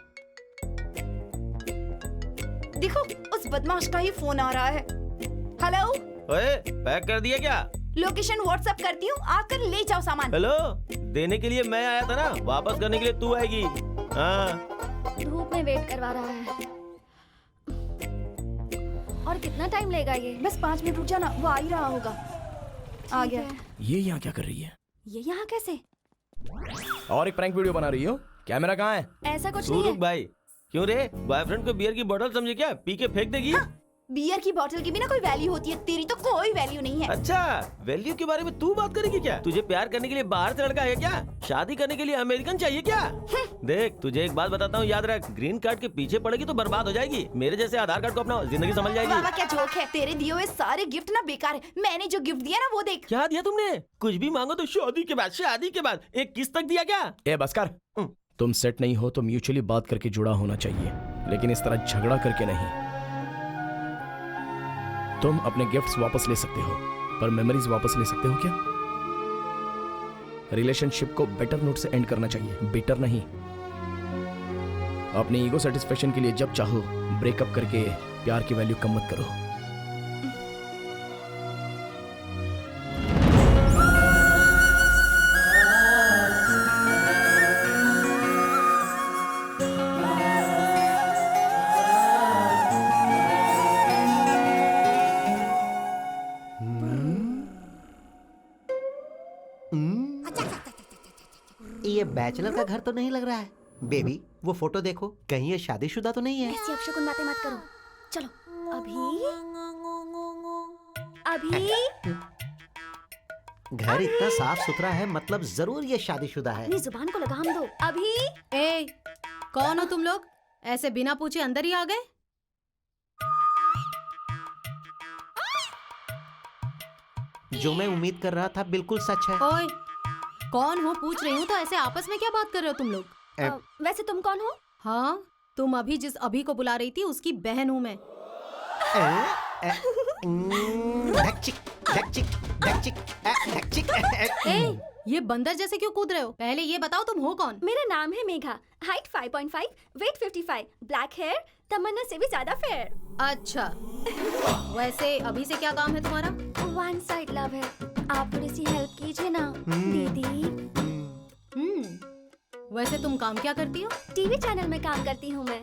Speaker 7: देखो, उस बदमाश का ही फोन आ रहा है। हेलो,
Speaker 4: ओए, पैक कर दिया क्या?
Speaker 7: लोकेशन व्हाट्सएप करती हूँ, आकर ले जाओ सामान।
Speaker 4: हेलो, देने के लिए मैं आया था ना, वापस करने के लिए तू आएगी। हाँ।
Speaker 5: धूप में वेट करवा रहा है। और कितना टाइम लेगा ये?
Speaker 7: बस 5 मिनट रुक जाना, वो आ ही रहा होगा। आ गया।
Speaker 11: ये यहाँ क्या कर रही है?
Speaker 5: ये यहाँ कैसे?
Speaker 11: और एक प्रैंक वीडियो बना रही हो? कैमरा कहाँ है?
Speaker 5: ऐसा कुछ
Speaker 4: तू
Speaker 5: नहीं
Speaker 4: रुक
Speaker 5: है।
Speaker 4: भाई। क्यों रे, बॉयफ्रेंड को बियर की बोतल समझे क्या? पी के फेंक देगी?
Speaker 7: हाँ, बियर की बोतल की भी ना कोई वैल्यू होती है, तेरी तो कोई वैल्यू नहीं है।
Speaker 4: अच्छा, वैल्यू के बारे में तू बात करेगी क्या? तुझे प्यार करने के लिए बाहर से लड़का है क्या? शादी करने के लिए अमेरिकन चाहिए क्या? देख, तुझे एक बात बताता हूँ, याद रख, ग्रीन कार्ड के पीछे पड़ेगी तो बर्बाद हो जाएगी। मेरे जैसे आधार कार्ड को अपना जिंदगी समझ जाएगी।
Speaker 7: बाबा क्या जोक है? तेरे दिए हुए सारे गिफ्ट ना बेकार है। मैंने जो गिफ्ट दिया ना वो देख।
Speaker 4: क्या दिया तुमने? कुछ भी मांगो तो शादी के बाद, शादी के बाद। एक किस्त तक दिया क्या?
Speaker 11: ए बस कर। तुम सेट नहीं हो तो म्यूचुअली बात करके जुड़ा होना चाहिए, लेकिन इस तरह झगड़ा करके नहीं। तुम अपने गिफ्ट्स वापस ले सकते हो, पर मेमोरीज वापस ले सकते हो क्या? रिलेशनशिप को बेटर नोट से एंड करना चाहिए, बेटर नहीं। अपने ईगो सेटिस्फेक्शन के लिए जब चाहो ब्रेकअप करके प्यार की वैल्यू कम मत करो।
Speaker 3: ये बैचलर का घर तो नहीं लग रहा है। बेबी, वो फोटो देखो, कहीं ये शादीशुदा तो नहीं है?
Speaker 5: ऐसी अपशकुन बातें मत करो। चलो, अभी
Speaker 3: घर इतना साफ सुथरा है, मतलब जरूर ये शादीशुदा है।
Speaker 5: अपनी जुबान को लगाम दो। अभी
Speaker 9: ए, कौन हो तुम लोग? ऐसे बिना पूछे अंदर ही आ गए?
Speaker 3: जो मैं उम्मीद कर रहा था बिल्कुल सच है।
Speaker 9: ओए, कौन हो पूछ रही हूँ तो ऐसे आपस में क्या बात कर रहे हो तुम लोग?
Speaker 5: वैसे तुम कौन हो?
Speaker 9: हाँ, तुम अभी जिस अभी को बुला रही थी उसकी बहन हूँ मैं। ए, ये बंदर जैसे क्यों कूद रहे हो? पहले ये बताओ तुम हो कौन?
Speaker 5: मेरा नाम है Megha, height 5.5, weight 55, black hair, Tamanna से भी ज्यादा फेयर।
Speaker 9: अच्छा, वैसे अभी से क्या काम है तुम्हारा?
Speaker 5: वन साइड लव है, आप थोड़ी सी हेल्प कीजिए ना दीदी।
Speaker 9: वैसे तुम काम क्या करती हो?
Speaker 5: टीवी चैनल में काम करती हूँ मैं।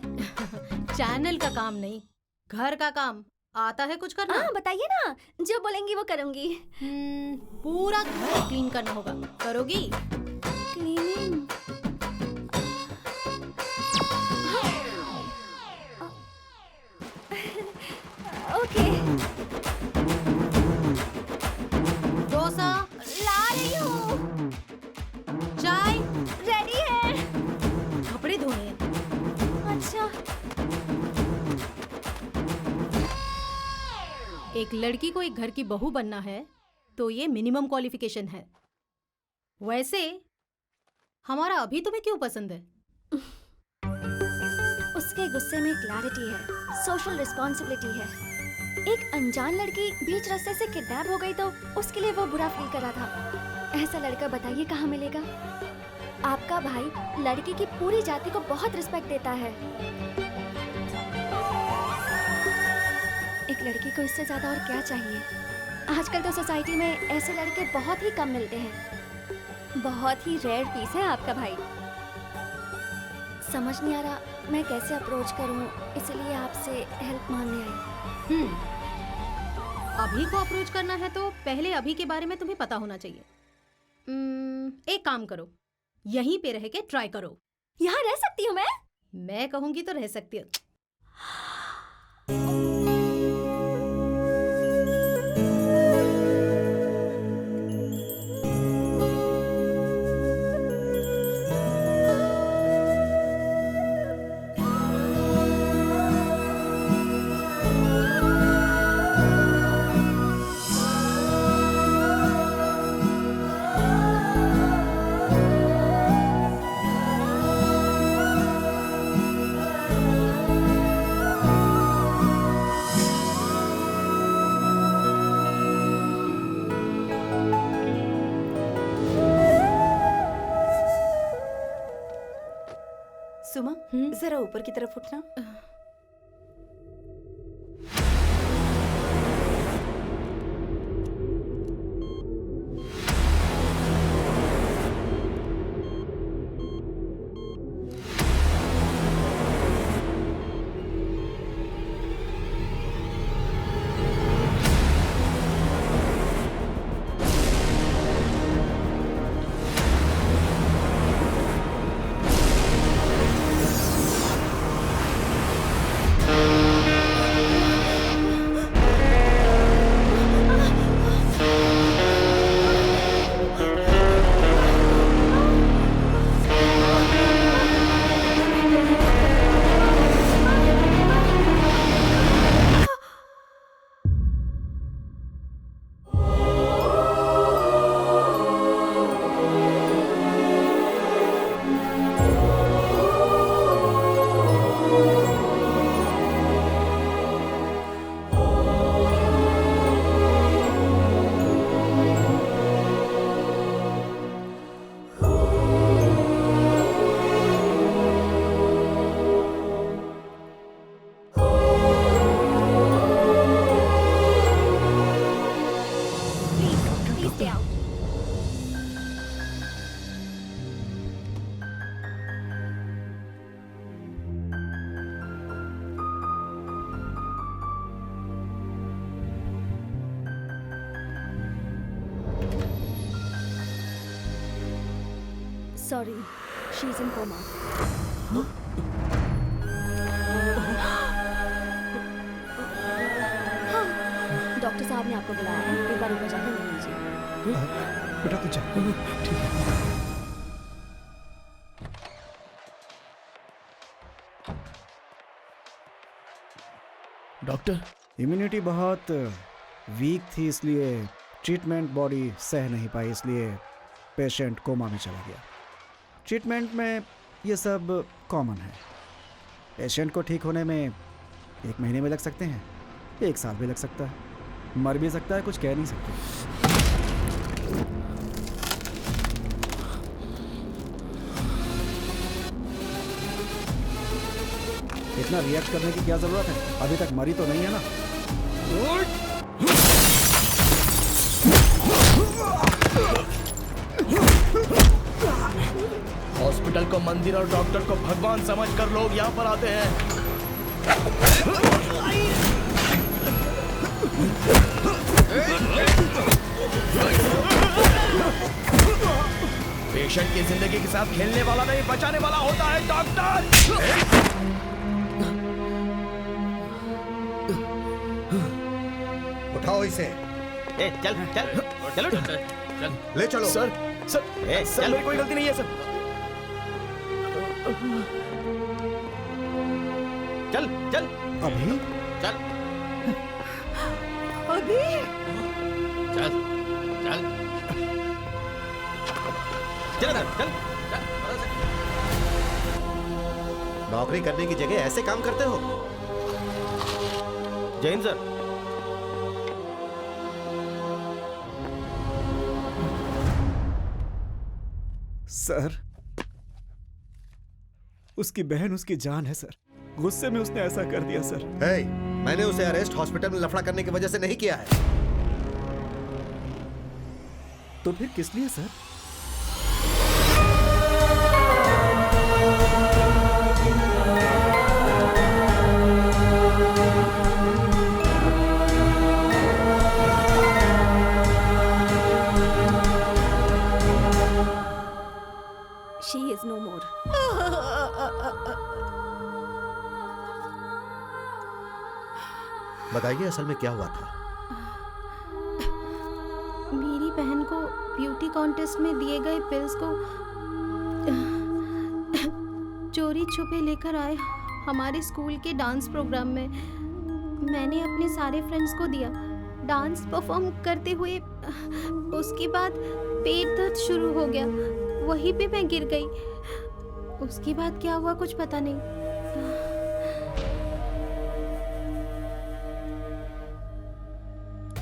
Speaker 9: चैनल का काम नहीं, घर का काम आता है कुछ करना?
Speaker 5: हाँ बताइए ना, जो बोलेंगी वो करूँगी।
Speaker 9: पूरा घर क्लीन करना होगा, करोगी?
Speaker 5: क्लीनिंग? ओके।
Speaker 9: डोसा
Speaker 5: ला रही हूँ।
Speaker 9: चाय
Speaker 5: रेडी है।
Speaker 9: कपड़े धोने हैं।
Speaker 5: अच्छा।
Speaker 9: एक लड़की को एक घर की बहू बनना है तो ये मिनिमम क्वालिफिकेशन है। वैसे हमारा अभी तुम्हें क्यों पसंद है?
Speaker 5: उसके गुस्से में क्लैरिटी है, सोशल रिस्पॉन्सिबिलिटी है। एक अनजान लड़की बीच रास्ते से किडनैप हो गई तो उसके लिए वो बुरा फील कर रहा था। ऐसा लड़का बताइए कहाँ मिलेगा? आपका भाई लड़की की पूरी जाति को बहुत रिस्पेक्ट देता है। एक लड़की को इससे ज्यादा और क्या चाहिए? आजकल तो सोसाइटी में ऐसे लड़के बहुत ही कम मिलते हैं। बहुत ही रेयर पीस है आपका भाई। समझ नहीं आ रहा मैं कैसे अप्रोच करूं, इसलिए आपसे हेल्प मांगने आई।
Speaker 9: अभी को अप्रोच करना है तो पहले अभी के बारे में तुम्हें पता होना चाहिए। एक काम करो, यहीं पे रह के ट्राई करो।
Speaker 5: यहाँ रह सकती हूँ मैं?
Speaker 9: मैं कहूंगी तो रह सकती हो।
Speaker 7: सुमा, जरा ऊपर की तरफ उठना।
Speaker 5: Sorry, she's in coma. Doctor साहब ने आपको बुलाया है, एक बार ऊपर जाकर मिल लीजिए।
Speaker 12: बेटा तू जा। ठीक है।
Speaker 11: डॉक्टर,
Speaker 14: इम्यूनिटी बहुत वीक थी, इसलिए ट्रीटमेंट बॉडी सह नहीं पाई, इसलिए पेशेंट कोमा में चला गया। ट्रीटमेंट में ये सब कॉमन है। पेशेंट को ठीक होने में 1 महीने में लग सकते हैं, 1 साल भी लग सकता है, मर भी सकता है, कुछ कह नहीं सकते। इतना रिएक्ट करने की क्या जरूरत है? अभी तक मरी तो नहीं है ना?
Speaker 11: हॉस्पिटल को मंदिर और डॉक्टर को भगवान समझकर लोग यहाँ पर आते हैं। पेशेंट की जिंदगी के साथ खेलने वाला नहीं, बचाने वाला होता है डॉक्टर।
Speaker 3: उठाओ इसे।
Speaker 4: चल चल चलो
Speaker 8: चल
Speaker 3: ले चलो।
Speaker 11: सर सर मेरी कोई गलती नहीं है सर।
Speaker 4: चल चल
Speaker 14: अभी
Speaker 4: चल
Speaker 7: अभी
Speaker 8: चल चल
Speaker 4: चल चल।
Speaker 3: नौकरी करने की जगह ऐसे काम करते हो?
Speaker 4: जैन सर,
Speaker 14: सर उसकी बहन उसकी जान है सर, गुस्से में उसने ऐसा कर दिया सर।
Speaker 3: hey, मैंने उसे अरेस्ट हॉस्पिटल में लफड़ा करने की वजह से नहीं किया है।
Speaker 14: तो फिर किस लिए sir?
Speaker 5: She is no more.
Speaker 3: बताइए असल में क्या हुआ था?
Speaker 9: मेरी बहन को ब्यूटी कॉन्टेस्ट में दिए गए पिल्स को चोरी छुपे लेकर आए हमारे स्कूल के डांस प्रोग्राम में। मैंने अपने सारे फ्रेंड्स को दिया। डांस परफॉर्म करते हुए उसके बाद पेट दर्द शुरू हो गया, वहीं पे मैं गिर गई। उसके बाद क्या हुआ कुछ पता नहीं।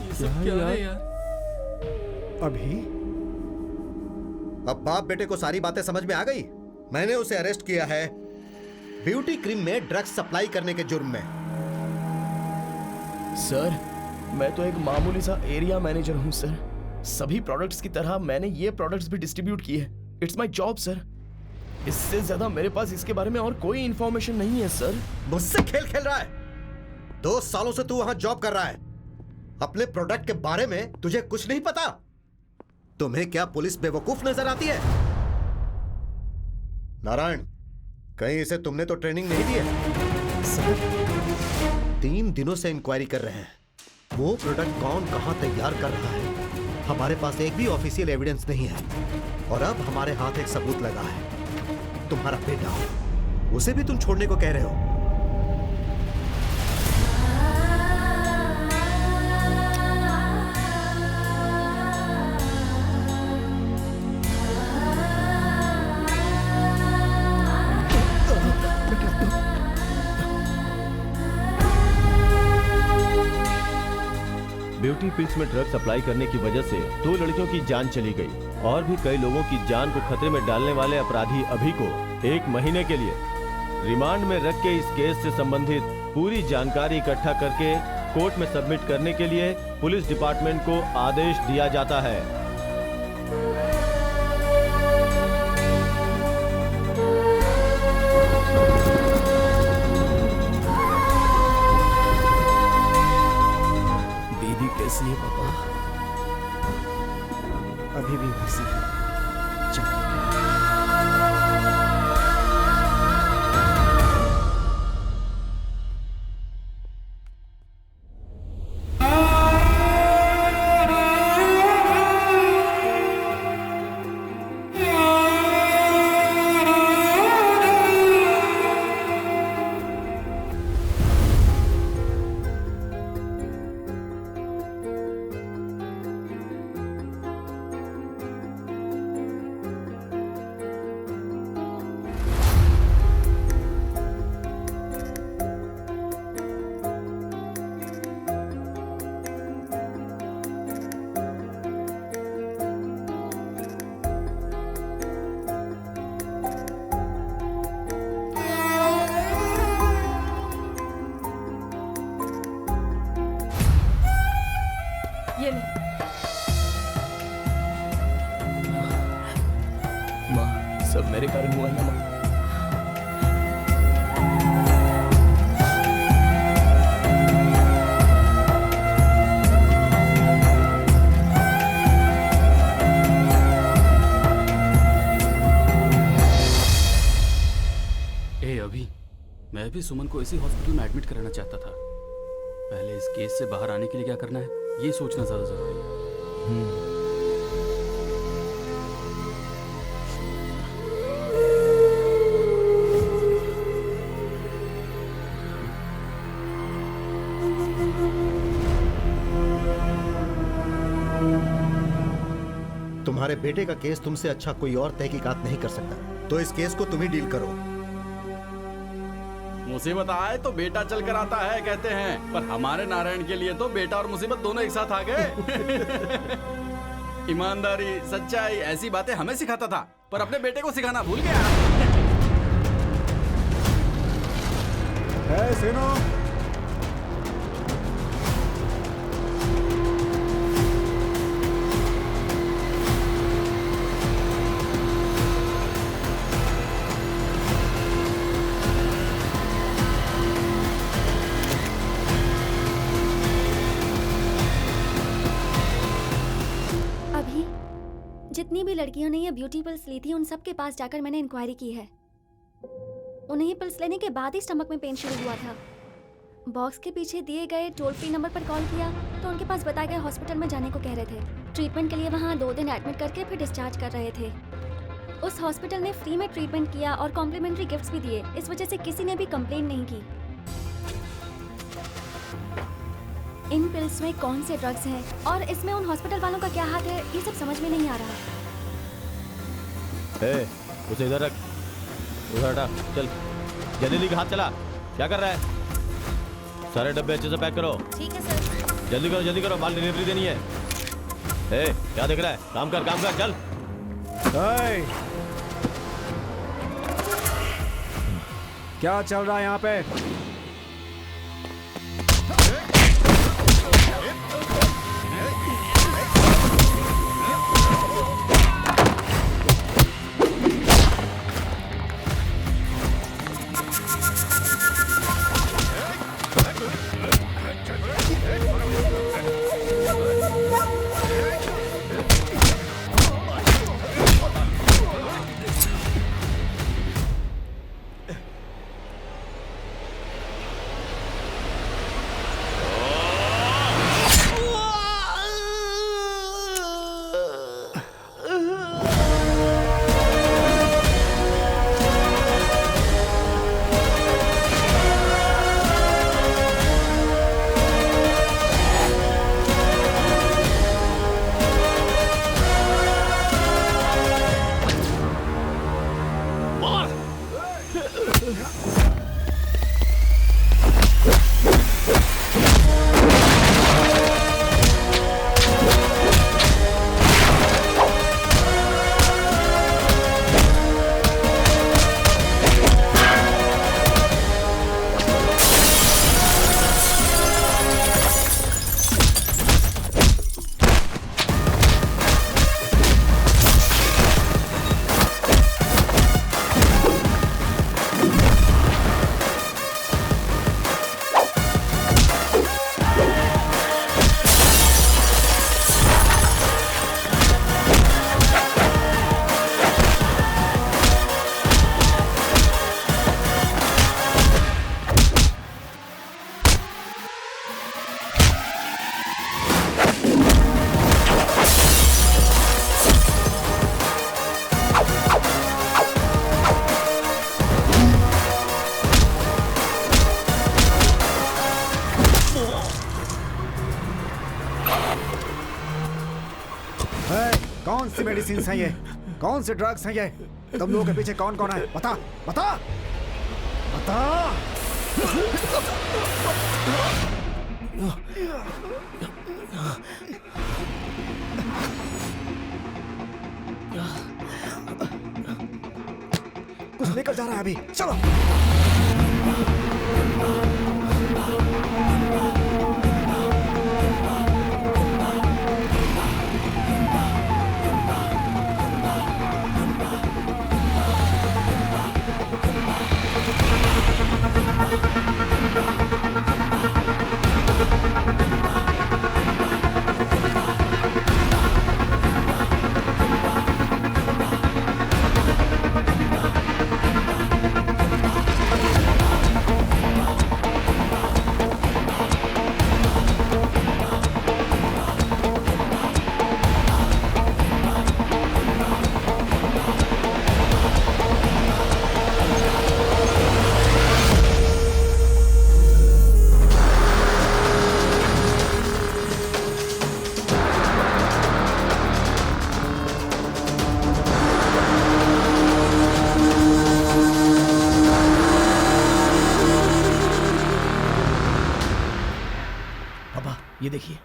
Speaker 8: ये सब क्या है यार?
Speaker 14: अभी
Speaker 3: अब बाप बेटे को सारी बातें समझ में आ गई। मैंने उसे अरेस्ट किया है ब्यूटी क्रीम में ड्रग्स सप्लाई करने के जुर्म में।
Speaker 11: सर मैं तो एक मामूली सा एरिया मैनेजर हूँ सर। सभी प्रोडक्ट्स की तरह मैंने ये प्रोडक्ट्स भी डिस्ट्रीब्यूट किए। It's my job sir. इससे ज्यादा मेरे पास इसके बारे में और कोई इंफॉर्मेशन नहीं है सर।
Speaker 3: मुझसे खेल खेल रहा है? 2 सालों से तू वहां जॉब कर रहा है, अपने प्रोडक्ट के बारे में तुझे कुछ नहीं पता? तुम्हें क्या पुलिस बेवकूफ नजर आती है? नारायण, कहीं इसे तुमने तो ट्रेनिंग नहीं दी है? सर 3 दिनों से इंक्वायरी कर रहे हैं। वो प्रोडक्ट कौन कहां तैयार कर रहा है, हमारे पास एक भी ऑफिशियल एविडेंस नहीं है। और अब हमारे हाथ एक सबूत लगा है, तुम्हारा बेटा, उसे भी तुम छोड़ने को कह रहे हो?
Speaker 4: ब्यूटी पिल्स में ड्रग सप्लाई करने की वजह से 2 लड़कियों की जान चली गई और भी कई लोगों की जान को खतरे में डालने वाले अपराधी अभी को 1 महीने के लिए रिमांड में रख के इस केस से संबंधित पूरी जानकारी इकट्ठा करके कोर्ट में सबमिट करने के लिए पुलिस डिपार्टमेंट को आदेश दिया जाता है।
Speaker 11: कैसी है पापा?
Speaker 14: अभी भी वैसी है। चलो।
Speaker 11: मेरे कारण हुआ है माँ।
Speaker 8: अभी मैं भी सुमन को इसी हॉस्पिटल में एडमिट कराना चाहता था। पहले इस केस से बाहर आने के लिए क्या करना है ये सोचना ज्यादा जरूरी है।
Speaker 3: तुम्हारे बेटे का केस तुमसे अच्छा कोई और तहकीकात नहीं कर सकता, तो इस केस को तुम ही डील करो।
Speaker 13: मुसीबत आए तो बेटा चल कर आता है कहते हैं, पर हमारे नारायण के लिए तो बेटा और मुसीबत दोनों एक साथ आ गए। ईमानदारी, सच्चाई, ऐसी बातें हमें सिखाता था, पर अपने बेटे को सिखाना भूल गया।
Speaker 14: सुनो,
Speaker 5: जितनी भी लड़कियों ने ये ब्यूटी पिल्स ली थी उन सब के पास जाकर मैंने इंक्वायरी की है। उन्हें ये पिल्स लेने के बाद ही स्टमक में पेन शुरू हुआ था। बॉक्स के पीछे दिए गए टोल फ्री नंबर पर कॉल किया तो उनके पास बताए गए हॉस्पिटल में जाने को कह रहे थे। ट्रीटमेंट के लिए वहाँ 2 दिन एडमिट करके फिर डिस्चार्ज कर रहे थे। उस हॉस्पिटल ने फ्री में ट्रीटमेंट किया और कॉम्प्लीमेंट्री गिफ्ट्स भी दिए। इस वजह से किसी ने भी कंप्लेन नहीं की। इन पिल्स में कौन से ड्रग्स हैं और इसमें उन हॉस्पिटल वालों का क्या हाथ है ये सब समझ में नहीं आ रहा।
Speaker 4: उसे इधर रख, उधर हटा, चल जल्दी हाथ चला। क्या कर रहा है? सारे डब्बे अच्छे से पैक करो।
Speaker 9: ठीक है सर।
Speaker 4: जल्दी करो, माल डिलीवरी देनी है। क्या देख रहा है? काम कर चल।
Speaker 14: क्या चल रहा है यहाँ पे? कौन सी मेडिसिन है ये? कौन से ड्रग्स हैं ये? तुम लोगों के पीछे कौन कौन है? बता बता बता। कुछ लेकर जा रहा है अभी, चलो।
Speaker 11: ये देखिए।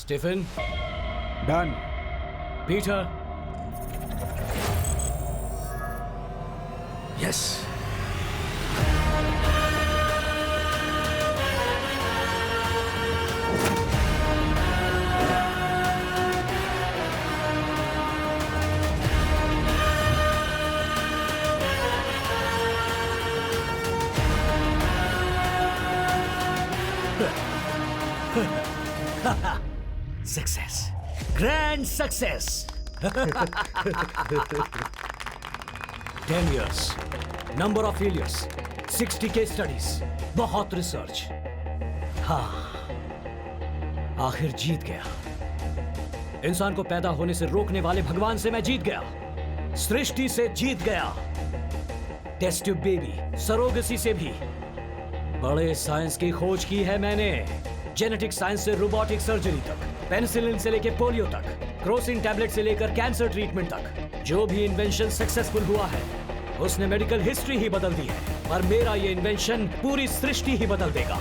Speaker 6: Stephen?
Speaker 14: Done.
Speaker 6: Peter?
Speaker 11: Yes.
Speaker 6: Success. Grand success. 10 years. Number of failures. 60 case studies. बहुत रिसर्च. हाँ, आखिर जीत गया. इंसान को पैदा होने से रोकने वाले भगवान से मैं जीत गया. सृष्टि से जीत गया. टेस्ट ट्यूब बेबी, सरोगेसी से भी. बड़े साइंस की खोज की है मैंने. जेनेटिक साइंस से रोबोटिक सर्जरी तक, पेनिसिलिन से लेकर पोलियो तक, क्रोसिन टैबलेट से लेकर कैंसर ट्रीटमेंट तक. जो भी इन्वेंशन सक्सेसफुल हुआ है उसने मेडिकल हिस्ट्री ही बदल दी है. पर मेरा ये इन्वेंशन पूरी सृष्टि ही बदल देगा.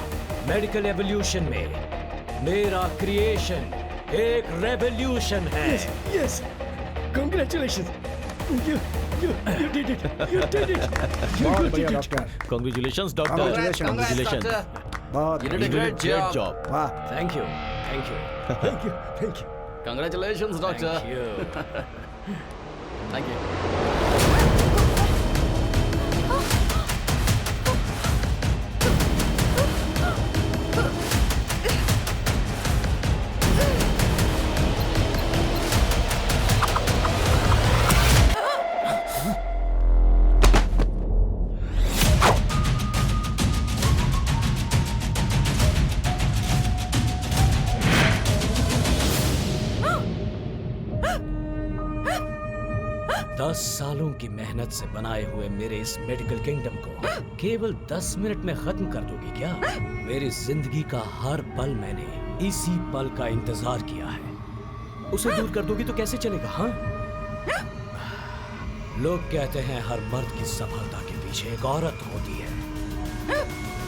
Speaker 6: मेडिकल एवोल्यूशन में मेरा क्रिएशन एक रेवोल्यूशन है.
Speaker 12: Yes. Congratulations. You did it. You did it.
Speaker 14: बहुत बढ़िया डॉक्टर.
Speaker 4: Congratulations, doctor.
Speaker 14: Congratulations. बहुत
Speaker 4: You did a great job.
Speaker 14: वाह.
Speaker 6: Thank you. Thank you.
Speaker 12: Thank you. Thank you.
Speaker 13: Congratulations, doctor.
Speaker 6: Thank you.
Speaker 13: Thank you.
Speaker 6: दस सालों की मेहनत से बनाए हुए मेरे इस मेडिकल किंगडम को केवल 10 मिनट में खत्म कर दोगी क्या? मेरी जिंदगी का हर पल मैंने इसी पल का इंतजार किया है. उसे दूर कर दोगी तो कैसे चलेगा? हाँ, लोग कहते हैं हर मर्द की सफलता के पीछे एक औरत होती है.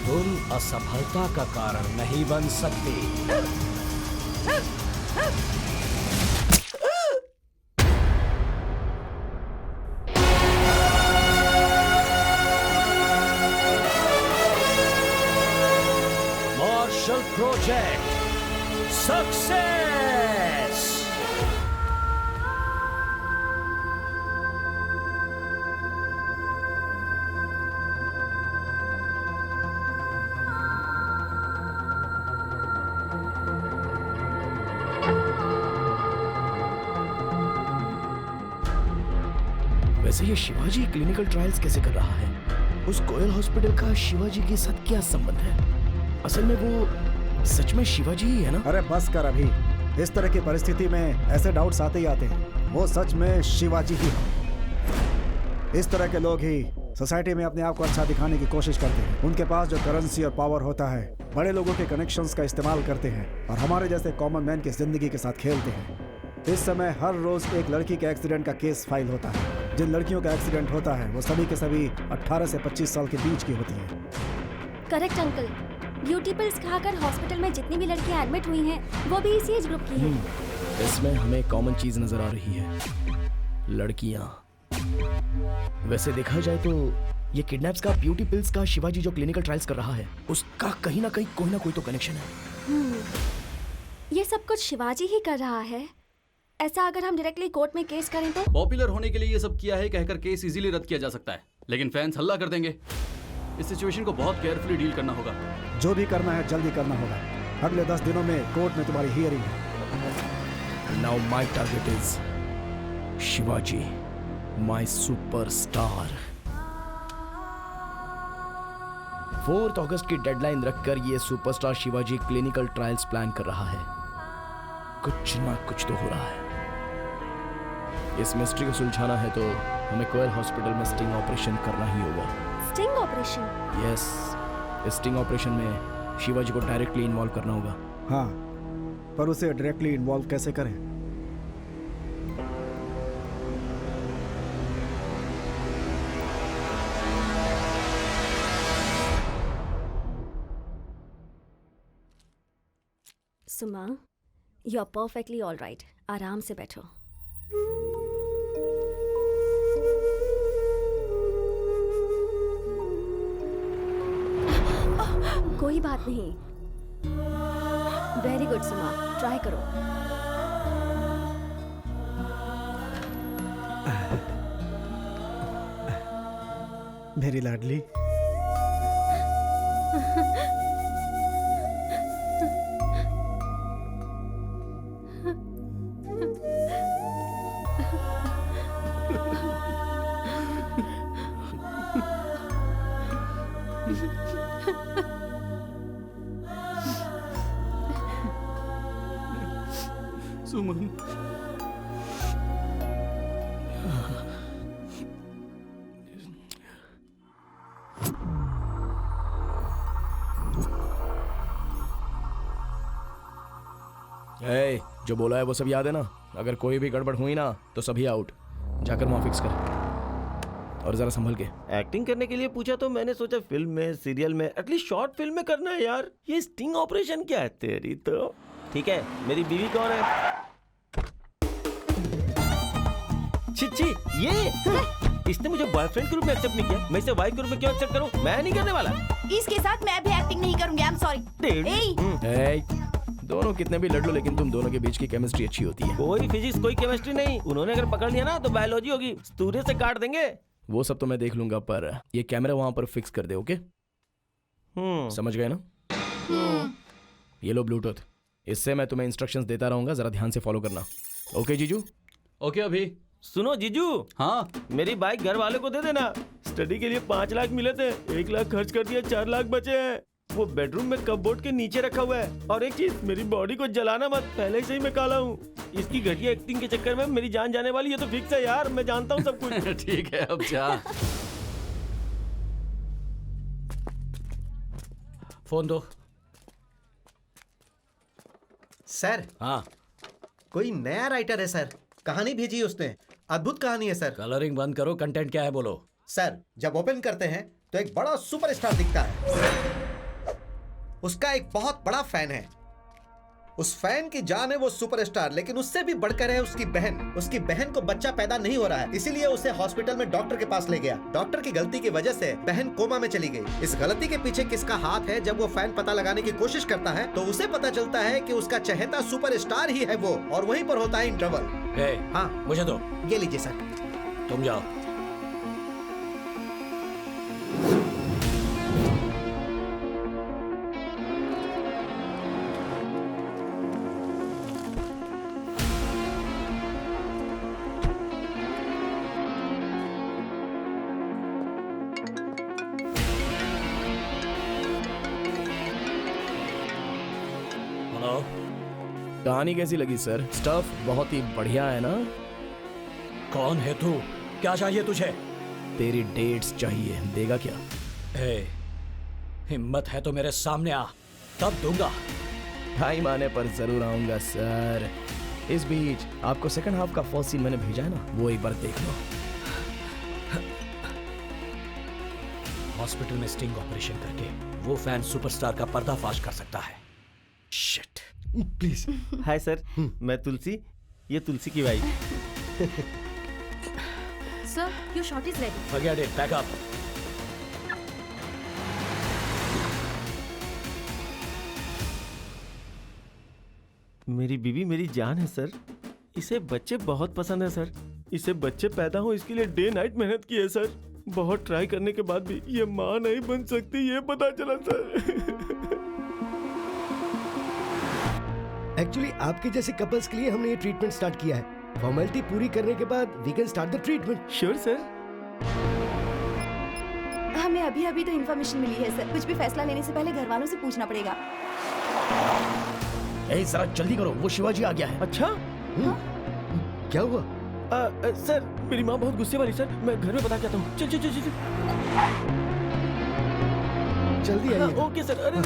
Speaker 6: तुम असफलता का कारण नहीं बन सकती. सक्सेस।
Speaker 11: वैसे ये शिवाजी क्लिनिकल ट्रायल्स कैसे कर रहा है? उस कोयल हॉस्पिटल का शिवाजी के साथ क्या संबंध है? असल में वो सच में शिवाजी ही है ना?
Speaker 14: अरे बस कर अभी। इस तरह की परिस्थिति में ऐसे डाउट्स आते ही आते हैं। वो सच में शिवाजी ही है। इस तरह के लोग ही सोसाइटी में अपने आप को अच्छा दिखाने की कोशिश करते हैं। उनके पास जो करेंसी और पावर होता है, बड़े लोगों के कनेक्शंस का इस्तेमाल करते हैं और हमारे जैसे कॉमन मैन की जिंदगी के साथ खेलते हैं। इस समय हर रोज एक लड़की के एक्सीडेंट का केस फाइल होता है। जिन लड़कियों का एक्सीडेंट होता है वो सभी के सभी 18 से 25 साल के बीच की होती हैं।
Speaker 5: Correct uncle. ब्यूटी पिल्स खाकर हॉस्पिटल में जितनी भी लड़कियां एडमिट हुई हैं, वो भी इसी एज ग्रुप की हैं।
Speaker 11: इसमें हमें कॉमन चीज नजर आ रही है, लड़कियां। वैसे देखा जाए तो ये किडनैप्स का, ब्यूटी पिल्स का, शिवाजी जो क्लिनिकल ट्रायल्स कर रहा है, उसका कहीं ना कहीं कोई ना कोई तो कनेक्शन है।
Speaker 5: ये सब कुछ शिवाजी ही कर रहा है। ऐसा अगर हम डायरेक्टली कोर्ट में केस करें तो?
Speaker 13: पॉपुलर होने के लिए ये सब किया है कहकर केस इजीली रद्द किया जा सकता है, लेकिन फैंस हल्ला कर देंगे। इस सिचुएशन को बहुत केयरफुली डील करना होगा।
Speaker 14: जो भी करना है जल्दी करना होगा। अगले 10 दिनों में कोर्ट में तुम्हारी हियरिंग है।
Speaker 11: Now my target is Shivaji, my superstar. 4 अगस्त की डेडलाइन रखकर ये superstar Shivaji clinical trials plan कर रहा है। कुछ ना कुछ तो हो रहा है। इस मिस्ट्री को सुलझाना है तो हमें कोयल हॉस्पिटल में स्टिंग ऑपरेशन करना ही होगा।
Speaker 5: Sting operation?
Speaker 11: यस, इस स्टिंग ऑपरेशन में शिवाजी को डायरेक्टली इन्वॉल्व करना होगा।
Speaker 14: हाँ, पर उसे डायरेक्टली इन्वॉल्व कैसे करें?
Speaker 5: Suma, you are perfectly all right. आराम से बैठो। कोई बात नहीं। वेरी गुड सुमा, ट्राई करो।
Speaker 14: मेरी लाडली।
Speaker 8: सुमन,
Speaker 11: ए, जो बोला है वो सब याद है ना? अगर कोई भी गड़बड़ हुई ना तो सभी आउट। जाकर वहां फिक्स कर। और जरा संभल के।
Speaker 4: एक्टिंग करने के लिए पूछा तो मैंने सोचा फिल्म में, सीरियल में, एटलीस्ट शॉर्ट फिल्म में करना है यार। ये स्टिंग ऑपरेशन क्या है तेरी तो? ठीक है, मेरी बीवी कौन है? छिच्छी, ये इसने मुझे बॉयफ्रेंड के रूप में एक्सेप्ट नहीं किया, मैं इसे वाइफ के रूप में क्यों एक्सेप्ट करूं? मैं नहीं करने वाला।
Speaker 7: इसके साथ मैं भी एक्टिंग नहीं करूंगी। I am sorry.
Speaker 11: दोनों कितने भी लड़ लो, लेकिन तुम दोनों के बीच की केमिस्ट्री अच्छी होती है।
Speaker 4: कोई फिजिक्स, कोई केमिस्ट्री नहीं। उन्होंने अगर पकड़ लिया ना तो बायोलॉजी होगी, सूर्य से काट देंगे।
Speaker 11: वो सब तो मैं देख लूंगा, पर ये कैमरा वहां पर फिक्स कर दे। ओके? समझ गए ना? ये लो ब्लूटूथ। इससे मैं तुम्हें इंस्ट्रक्शंस देता रहूंगा, जरा ध्यान से फॉलो करना। ओके जीजू?
Speaker 13: ओके अभी।
Speaker 4: सुनो जीजू।
Speaker 13: हाँ?
Speaker 4: मेरी बाइक घर वाले को दे देना। स्टडी के लिए 5 लाख मिले थे, 1 लाख खर्च कर दिया, 4 लाख बचे हैं। वो बेडरूम में कपबोर्ड के नीचे रखा हुआ है। और एक चीज, मेरी बॉडी को जलाना मत, पहले से ही मैं काला हूँ। इसकी घटिया एक्टिंग के चक्कर में मेरी जान जाने वाली है तो फिक्स है यार, मैं जानता हूँ सब कुछ।
Speaker 13: ठीक है, अब जा।
Speaker 6: फोन दो।
Speaker 3: सर।
Speaker 6: हाँ?
Speaker 3: कोई नया राइटर है सर, कहानी भेजी है उसने, अद्भुत कहानी है सर।
Speaker 6: कलरिंग बंद करो, कंटेंट क्या है बोलो।
Speaker 3: सर, जब ओपन करते हैं तो एक बड़ा सुपरस्टार दिखता है। उसका एक बहुत बड़ा फैन है। उस फैन की जान है वो सुपरस्टार, लेकिन उससे भी बढ़कर है उसकी बहन। उसकी बहन को बच्चा पैदा नहीं हो रहा है, इसीलिए उसे हॉस्पिटल में डॉक्टर के पास ले गया। डॉक्टर की गलती की वजह से बहन कोमा में चली गई। इस गलती के पीछे किसका हाथ है? जब वो फैन पता लगाने की कोशिश करता है तो उसे पता चलता है कि उसका चहेता सुपरस्टार ही है वो, और वहीं पर होता है इंटरवल।
Speaker 6: हाँ, मुझे दो।
Speaker 3: ये लीजिए सर।
Speaker 6: तुम जाओ।
Speaker 11: कहानी कैसी लगी सर? स्टफ बहुत ही बढ़िया है ना?
Speaker 6: कौन है तू? क्या चाहिए तुझे?
Speaker 11: तेरी डेट्स चाहिए, देगा क्या?
Speaker 6: हिम्मत है तो मेरे सामने आ, तब दूंगा।
Speaker 11: टाइम आने पर जरूर आऊंगा सर। इस बीच आपको सेकंड हाफ का फर्स्ट सीन मैंने भेजा है ना, वो एक बार देख लो।
Speaker 6: हॉस्पिटल में स्टिंग ऑपरेशन करके वो फैन सुपरस्टार का पर्दाफाश कर सकता है। शिट।
Speaker 12: प्लीज।
Speaker 4: हाय सर, मैं तुलसी, ये तुलसी की wife.
Speaker 9: Sir, your shot is ready.
Speaker 6: Forget it, back up.
Speaker 4: मेरी बीवी मेरी जान है सर। इसे बच्चे बहुत पसंद है सर। इसे बच्चे पैदा हो इसके लिए डे नाइट मेहनत की है सर। बहुत ट्राई करने के बाद भी ये माँ नहीं बन सकती, ये पता चला सर।
Speaker 12: एक्चुअली आपके जैसे कपल्स के लिए हमने ये ट्रीटमेंट स्टार्ट किया है। फॉर्मेलिटी पूरी करने के बाद we can start the treatment.
Speaker 4: Sure sir.
Speaker 7: हमें अभी अभी तो इन्फॉर्मेशन मिली है सर, कुछ भी फैसला लेने से पहले घर वालों से पूछना पड़ेगा।
Speaker 11: जरा जल्दी करो, वो शिवाजी आ गया है।
Speaker 4: अच्छा,
Speaker 12: क्या हुआ?
Speaker 4: सर मेरी माँ बहुत गुस्से वाली सर, मैं घर में बता के आता हूँ। चल चल चल चल।
Speaker 12: जल्दी आइए।
Speaker 4: Okay sir. अरे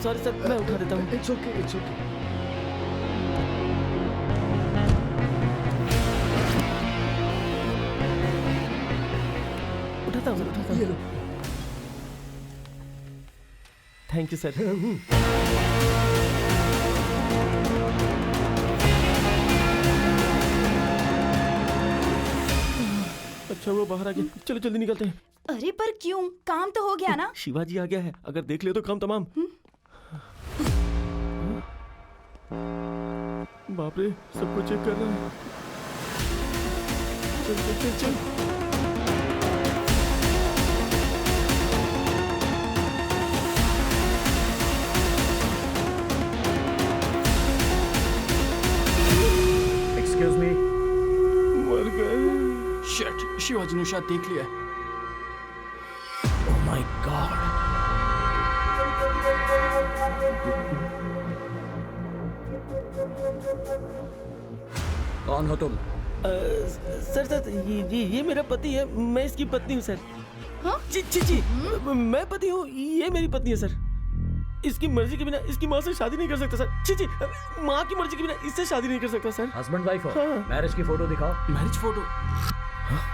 Speaker 4: सॉरी सर, मैं उठा देता हूँ।
Speaker 12: It's okay, it's okay.
Speaker 4: उठाता हूँ सर, उठाता हूँ। Thank you sir. अच्छा वो बाहर आ गया, चलो जल्दी निकलते हैं।
Speaker 7: अरे पर क्यों? काम तो हो गया ना।
Speaker 4: शिवाजी आ गया है, अगर देख ले तो काम तमाम। बाप रे, सब कुछ चेक कर रहा है। चल चल चल चल।
Speaker 6: Excuse me.
Speaker 4: मर गए।
Speaker 13: शिट, शिवाजी ने शायद देख लिया।
Speaker 11: Oh my God.
Speaker 6: कौन हो तुम?
Speaker 4: सर सर, ये मेरा पति है, मैं इसकी पत्नी हूँ सर। हाँ? जी जी जी, मैं पति हूँ, ये मेरी पत्नी है सर। इसकी मर्जी के बिना इसकी माँ से शादी नहीं कर सकता सर। जी जी, माँ की मर्जी के बिना इससे शादी नहीं कर सकता सर।
Speaker 6: हस्बैंड वाइफ हो? मैरिज की फोटो दिखाओ।
Speaker 13: Marriage photo?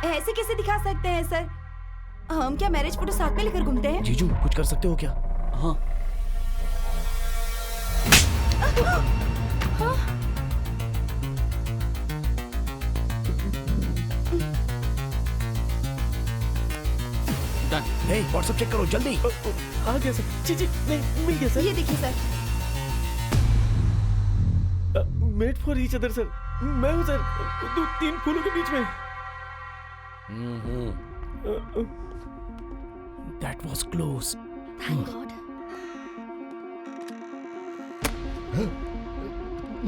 Speaker 7: ऐसे कैसे दिखा सकते हैं सर? हम क्या मैरिज फोटो साथ में लेकर घूमते हैं?
Speaker 11: जीजू कुछ कर सकते हो क्या?
Speaker 13: हाँ।
Speaker 11: हे, व्हाट्सएप चेक करो जल्दी।
Speaker 4: आ गया सर। जी जी, नहीं मिल गया सर।
Speaker 7: ये देखिए sir.
Speaker 4: Made for each other sir. मैं हूँ सर, दो तीन फूलों के बीच में।
Speaker 11: That was close.
Speaker 5: Thank God.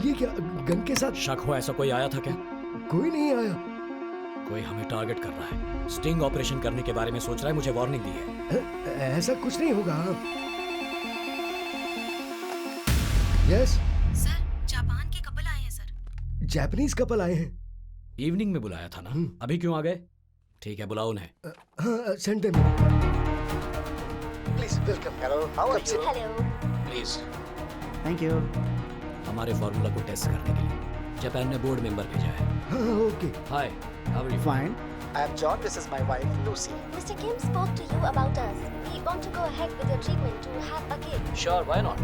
Speaker 12: ये क्या गन के साथ?
Speaker 6: शक हो ऐसा कोई आया था क्या?
Speaker 12: कोई नहीं आया।
Speaker 6: कोई हमें टारगेट कर रहा है, स्टिंग ऑपरेशन करने के बारे में सोच रहा है, मुझे वार्निंग दी है।
Speaker 12: ऐसा कुछ नहीं होगा। यस
Speaker 9: सर, जापान के कपल आए हैं सर।
Speaker 12: जापानीज कपल आए हैं।
Speaker 6: इवनिंग में बुलाया था ना, अभी क्यों आ गए? ठीक है, बुलाओ उन्हें।
Speaker 12: हाँ, send them. Please welcome. Hello, how are you?
Speaker 5: Hello.
Speaker 6: Please.
Speaker 14: Thank you.
Speaker 6: हमारे फॉर्मूला को टेस्ट करने के लिए जापान ने बोर्ड मेंबर भेजा है।
Speaker 12: हाँ, okay.
Speaker 6: Hi, how are you?
Speaker 14: Fine.
Speaker 15: I am John. This is my wife, Lucy.
Speaker 5: Mr. Kim spoke to you about us. We we want to go ahead with your treatment to have a kid.
Speaker 6: Sure, why not?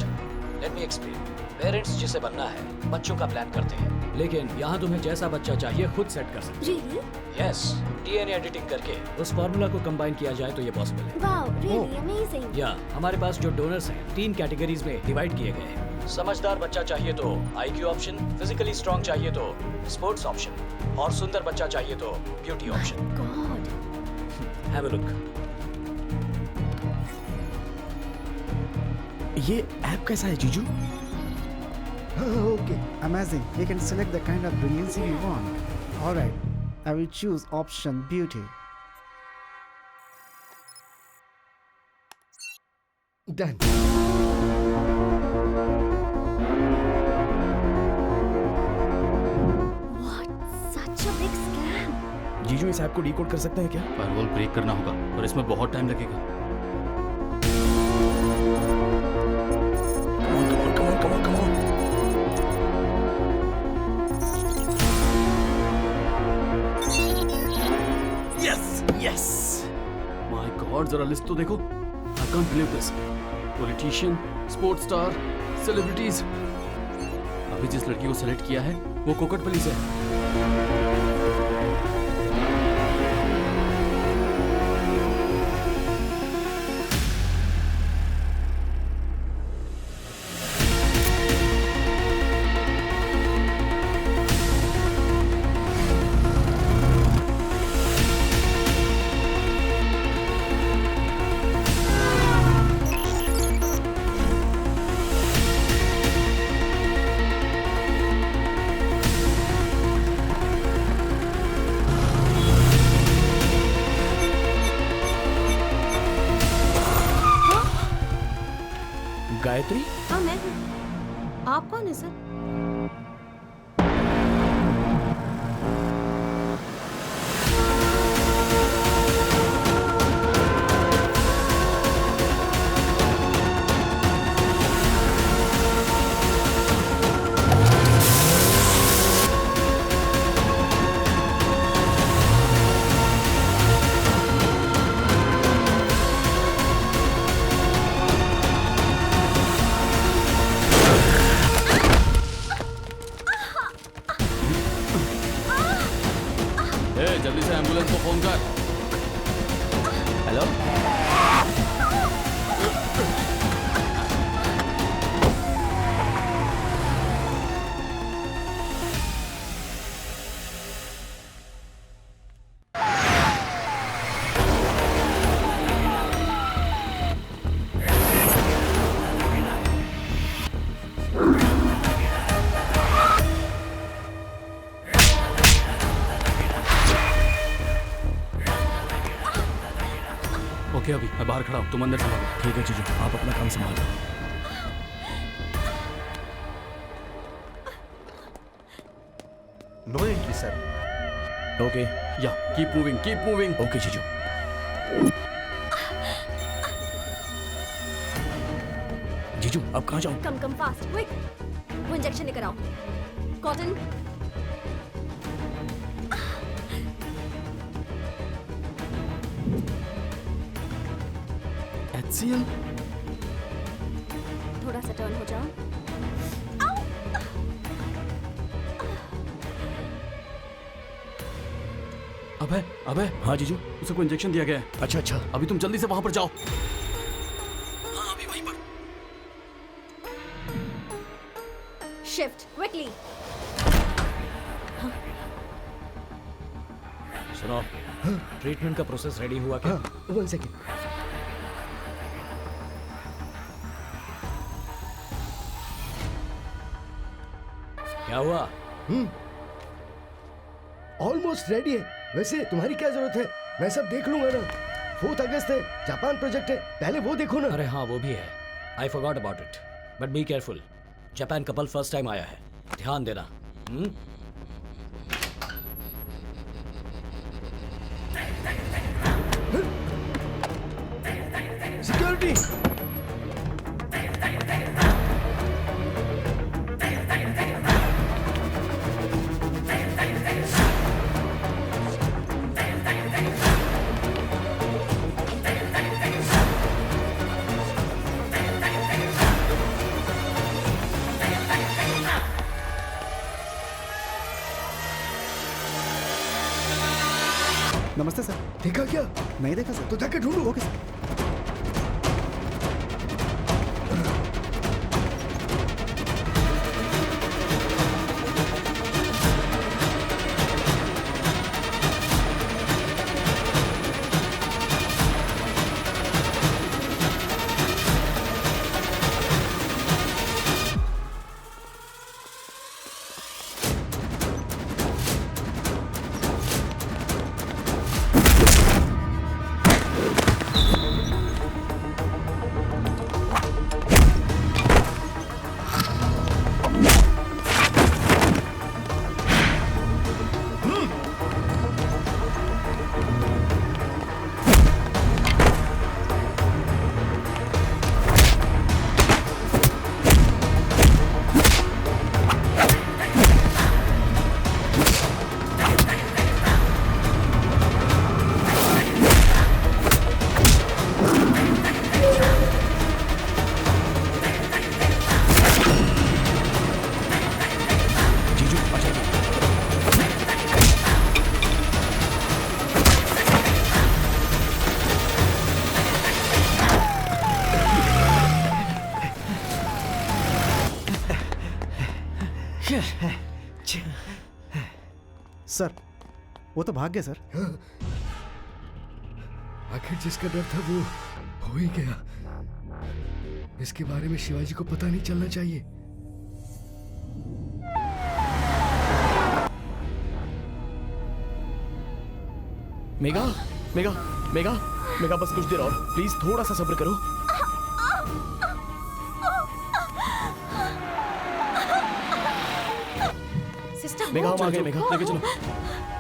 Speaker 6: Let me explain. Parents जिसे बनना है बच्चों का प्लान करते हैं, लेकिन यहाँ तुम्हें जैसा बच्चा चाहिए खुद सेट कर सकते
Speaker 5: Really?
Speaker 6: हैं। यस, डीएनए एडिटिंग करके उस फॉर्मूला को कंबाइन किया जाए तो ये पॉसिबल है।
Speaker 5: Wow, really amazing.
Speaker 6: या हमारे पास जो डोनर्स हैं 3 कैटेगरीज में डिवाइड किए गए हैं। समझदार बच्चा चाहिए तो आईक्यू ऑप्शन, फिजिकली स्ट्रांग चाहिए तो स्पोर्ट्स ऑप्शन, और सुंदर बच्चा चाहिए तो beauty option.
Speaker 5: God.
Speaker 6: Have a look.
Speaker 11: ये ऐप कैसा है जीजू?
Speaker 14: Okay, amazing. We can select the kind of brilliancy we want. All right, I will choose option beauty.
Speaker 12: Done.
Speaker 5: What? Such a big scam.
Speaker 11: जीजू इस ऐप को डीकोड कर सकते हैं क्या?
Speaker 8: फायरवॉल ब्रेक करना होगा और इसमें बहुत टाइम लगेगा। माय गॉड, जरा लिस्ट तो देखो। I can't believe this. Politician, sports star, celebrities. अभी जिस लड़की को सेलेक्ट किया है वो कोकटपली से है।
Speaker 11: गायत्री?
Speaker 9: हाँ मैं हूँ। आप कौन है सर?
Speaker 8: जल्दी से एम्बुलेंस को फोन कर।
Speaker 4: हेलो,
Speaker 8: ओके, अभी मैं बाहर खड़ा हूँ, तुम अंदर संभालो।
Speaker 11: ठीक है जीजू, आप अपना काम संभालो।
Speaker 3: No entry sir.
Speaker 11: Okay,
Speaker 8: yeah keep moving, keep moving.
Speaker 11: Okay जीजू। जीजू, अब कहाँ जाऊँ?
Speaker 5: Come fast, quick. वो इंजेक्शन लेकर आओ। कॉटन।
Speaker 8: HCL?
Speaker 5: थोड़ा सा टर्न हो जाओ।
Speaker 8: अबे अबे,
Speaker 11: हाँ जीजू।
Speaker 8: उसे कोई इंजेक्शन दिया गया है।
Speaker 11: अच्छा अच्छा,
Speaker 8: अभी तुम जल्दी से वहां पर जाओ।
Speaker 6: हाँ अभी वहीं पर।
Speaker 5: Shift quickly.
Speaker 6: सुनो, ट्रीटमेंट का प्रोसेस रेडी हुआ क्या?
Speaker 12: 1 सेकेंड।
Speaker 6: क्या हुआ?
Speaker 12: ऑलमोस्ट रेडी है। वैसे तुम्हारी क्या जरूरत है, मैं सब देख लूंगा ना। 4 अगस्त है, जापान प्रोजेक्ट है, पहले वो देखो ना।
Speaker 6: अरे हाँ वो भी है। I forgot about it, but be careful. Japan couple first time आया है, ध्यान देना।
Speaker 12: सिक्योरिटी।
Speaker 14: नमस्ते सर।
Speaker 12: देखा क्या?
Speaker 14: नहीं देखा सर।
Speaker 12: तो जाके ढूंढो।
Speaker 14: Okay sir. सर वो तो भाग गया सर।
Speaker 12: आखिर जिसका डर था वो हो ही गया। इसके बारे में शिवाजी को पता नहीं चलना चाहिए।
Speaker 11: मेगा मेगा मेगा मेगा बस कुछ देर और प्लीज थोड़ा सा सब्र करो।
Speaker 9: सिस्टर
Speaker 11: मेगा हम आ गए। मेगा लेके चलो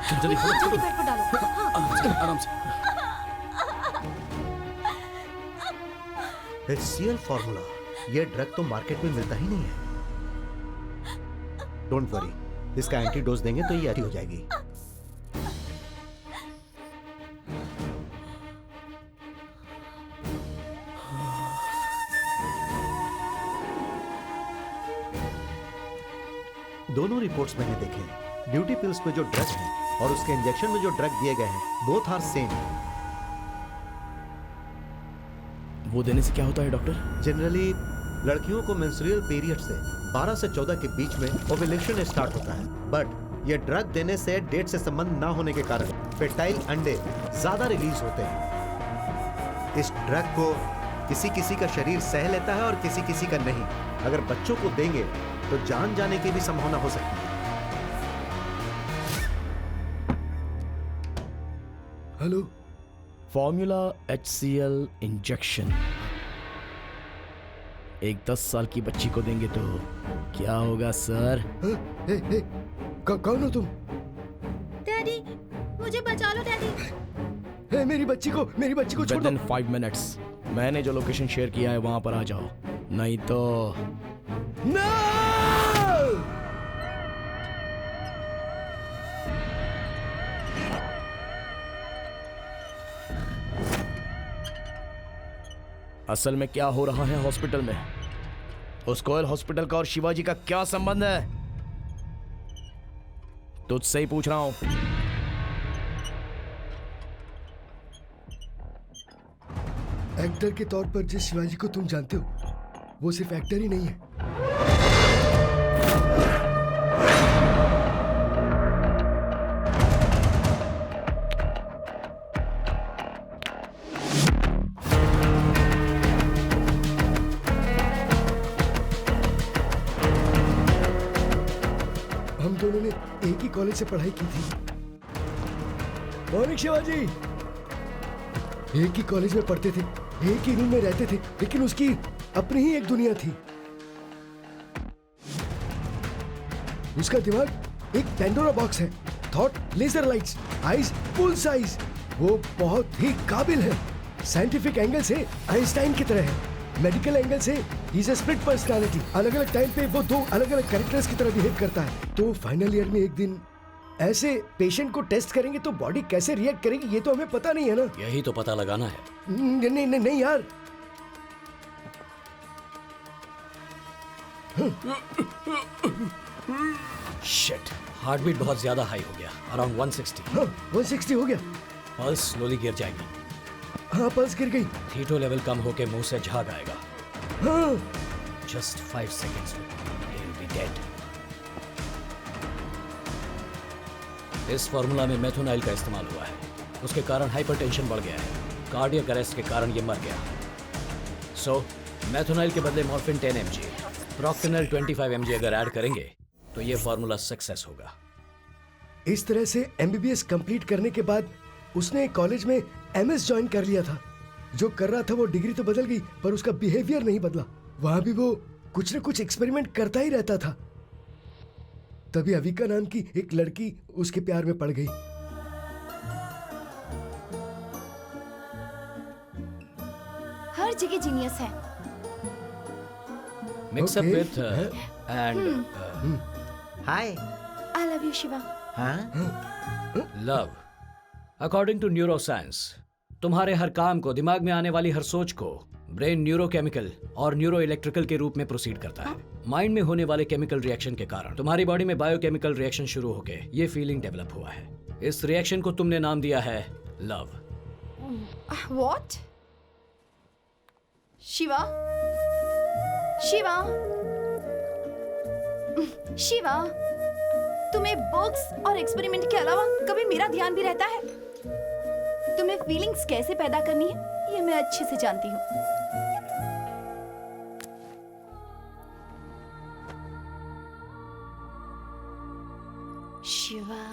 Speaker 11: जल्दी
Speaker 9: जल्दी बेड पर डालो।
Speaker 13: आराम से।
Speaker 3: HCl फॉर्मूला, ये ड्रग तो मार्केट में मिलता ही नहीं है। डोंट वरी, इसका एंटी डोज देंगे तो ये अच्छी हो जाएगी। दोनों रिपोर्ट्स मैंने देखे। ड्यूटी पिल्स में जो ड्रग है और उसके इंजेक्शन में जो ड्रग दिए गए हैं, बोथ आर सेम।
Speaker 11: वो देने से क्या होता है डॉक्टर?
Speaker 3: जनरली लड़कियों को मेंस्ट्रुअल पीरियड से 12 से 14 के बीच में ओव्यूलेशन स्टार्ट होता है, बट ये ड्रग देने से डेट से संबंध ना होने के कारण फर्टाइल अंडे ज्यादा रिलीज होते हैं। इस ड्रग को किसी किसी का शरीर सह लेता है और किसी किसी का नहीं। अगर बच्चों को देंगे तो जान जाने की भी संभावना हो सकती है।
Speaker 12: हेलो,
Speaker 11: फॉर्मूला HCl इंजेक्शन एक 10 साल की बच्ची को देंगे तो क्या होगा सर?
Speaker 12: कौन हो तुम?
Speaker 9: डैडी मुझे बचा लो डैडी।
Speaker 12: मेरी बच्ची को छोड़ दो।
Speaker 11: Within 5 minutes मैंने जो लोकेशन शेयर किया है वहां पर आ जाओ, नहीं तो असल में क्या हो रहा है हॉस्पिटल में? उस कोयल हॉस्पिटल का और शिवाजी का क्या संबंध है? तुझसे ही पूछ रहा हूं।
Speaker 12: एक्टर के तौर पर जिस शिवाजी को तुम जानते हो वो सिर्फ एक्टर ही नहीं है। हम दोनों ने एक ही कॉलेज से पढ़ाई की थी। मॉर्निंग शिवाजी। एक ही कॉलेज में पढ़ते थे, एक ही रूम में रहते थे, लेकिन उसकी अपनी ही एक दुनिया थी। उसका दिमाग एक पेंडोरा बॉक्स है। Thought laser lights, eyes full size. वो बहुत ही काबिल है। साइंटिफिक एंगल से आइंस्टाइन की तरह है, मेडिकल एंगल से ही इज अ स्प्लिट पर्सनालिटी। अलग अलग टाइम पे वो दो अलग अलग कैरेक्टर्स की तरह बिहेव करता है। तो फाइनल ईयर में एक दिन ऐसे पेशेंट को टेस्ट करेंगे तो बॉडी कैसे रिएक्ट करेगी ये तो हमें पता नहीं है ना।
Speaker 6: यही तो पता लगाना है।
Speaker 12: नहीं यार।
Speaker 6: शिट, हार्ट बीट बहुत ज्यादा हाई हो गया, अराउंड 160।
Speaker 12: 160 हो गया।
Speaker 6: पल्स स्लोली गिर जाएगी।
Speaker 12: हाँ पल्स गिर गई।
Speaker 6: थीटो लेवल कम होके मुंह से झाग आएगा।
Speaker 12: हाँ।
Speaker 6: Just 5 seconds. He'll be dead. इस फॉर्मूला में मेथोनाइल का इस्तेमाल हुआ है। उसके कारण हाइपरटेंशन बढ़ गया है। कार्डियक अरेस्ट के कारण ये मर गया। सो मेथोनाइल के बदले मॉर्फिन 10 mg, प्रोक्टेनल 25 mg अगर ऐड करेंगे तो ये फॉर्मूला सक्सेस होगा।
Speaker 12: इस तरह से एमबीबीएस कंप्लीट करने के बाद उसने कॉलेज में एमएस ज्वाइन कर लिया था। जो कर रहा था वो डिग्री तो बदल गई पर उसका बिहेवियर नहीं बदला। वहां भी वो कुछ न कुछ एक्सपेरिमेंट करता ही रहता था। तभी अविका नाम की एक लड़की उसके प्यार में पड़ गई।
Speaker 7: हर जगह जीनियस है।
Speaker 6: Mix up with and
Speaker 11: hi.
Speaker 7: I love you, Shiva.
Speaker 6: Love. According to neuroscience, तुम्हारे हर काम को, दिमाग में आने वाली हर सोच को ब्रेन न्यूरोकेमिकल और न्यूरो इलेक्ट्रिकल के रूप में प्रोसीड करता है। माइंड में होने वाले केमिकल रिएक्शन के कारण तुम्हारी बॉडी में बायोकेमिकल रिएक्शन शुरू होके ये फीलिंग डेवलप हुआ है। इस रिएक्शन को तुमने नाम दिया है लव।
Speaker 7: What? शिवा? शिवा? शिवा? तुम्हें बुक्स और एक्सपेरिमेंट के अलावा कभी मेरा ध्यान भी रहता है? तुम्हें फीलिंग्स कैसे पैदा करनी है ये मैं अच्छे से जानती हूँ। शिवा?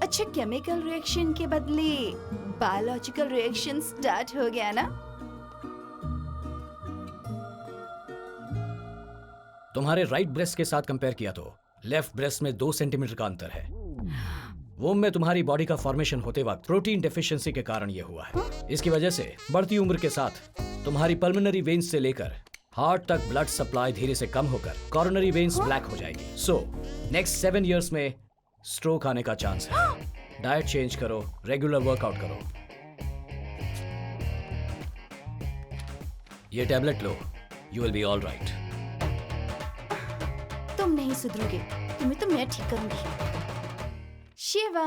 Speaker 7: अच्छा, केमिकल रिएक्शन के बदले बायोलॉजिकल रिएक्शन स्टार्ट हो गया ना?
Speaker 6: तुम्हारे राइट ब्रेस्ट के साथ कंपेयर किया तो लेफ्ट ब्रेस्ट में 2 सेंटीमीटर का अंतर है। वोम में तुम्हारी बॉडी का फॉर्मेशन होते वक्त प्रोटीन डेफिशिएंसी के कारण यह हुआ है। इसकी वजह से बढ़ती उम्र के साथ तुम्हारी पल्मोनरी वेन्स से लेकर हार्ट तक ब्लड सप्लाई धीरे से कम होकर कॉरोनरी वेन्स ब्लैक हो जाएगी। सो नेक्स्ट 7 इयर्स में स्ट्रोक आने का चांस है। डाइट चेंज करो, रेगुलर वर्कआउट करो। ये tablet low, you will be all right.
Speaker 7: तुम नहीं सुधरोगे, तुम्हें तो मैं ठीक करूंगी। शिवा?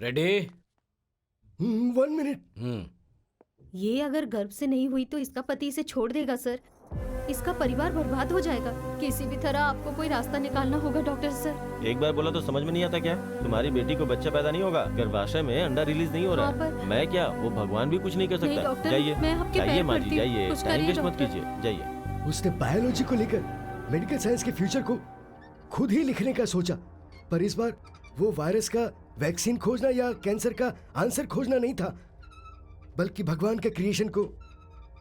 Speaker 6: रेडी?
Speaker 12: 1 मिनट।
Speaker 9: ये अगर गर्भ से नहीं हुई तो इसका पति इसे छोड़ देगा सर। इसका परिवार बर्बाद हो जाएगा। किसी भी तरह आपको कोई रास्ता निकालना होगा डॉक्टर सर।
Speaker 4: एक बार बोला तो समझ में नहीं आता क्या? तुम्हारी बेटी को बच्चा पैदा नहीं होगा, गर्भाशय में अंडा रिलीज नहीं हो रहा है। मैं क्या, वो भगवान भी कुछ नहीं कर सकता।
Speaker 9: डॉक्टर,
Speaker 4: जाइए,
Speaker 9: मैं आपके
Speaker 4: जाइए
Speaker 9: पैर
Speaker 4: माँ जी,
Speaker 9: पड़ती हूँ।
Speaker 4: जाइए,
Speaker 9: कुछ
Speaker 4: टाइम
Speaker 9: करिए
Speaker 4: वेस्ट मत
Speaker 9: डॉक्टर।
Speaker 4: कीजिए, जाइए।
Speaker 12: उसने बायोलॉजी को लेकर मेडिकल साइंस के फ्यूचर को खुद ही लिखने का सोचा, पर इस बार वो वायरस का वैक्सीन खोजना या कैंसर का आंसर खोजना नहीं था, बल्कि भगवान के क्रिएशन को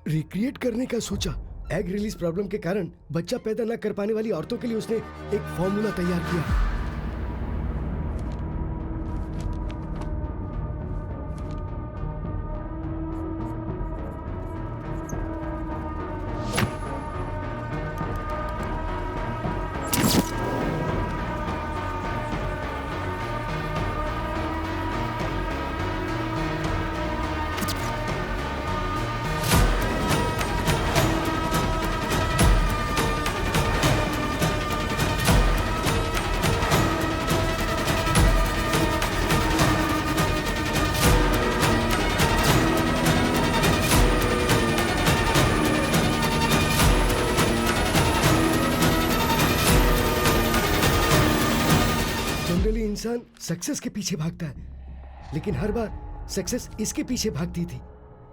Speaker 12: रिक्रिएट करने का सोचा। एग रिलीज प्रॉब्लम के कारण बच्चा पैदा न कर पाने वाली औरतों के लिए उसने एक फॉर्मूला तैयार किया। इंसान सक्सेस के पीछे भागता है, लेकिन हर बार सक्सेस इसके पीछे भागती थी,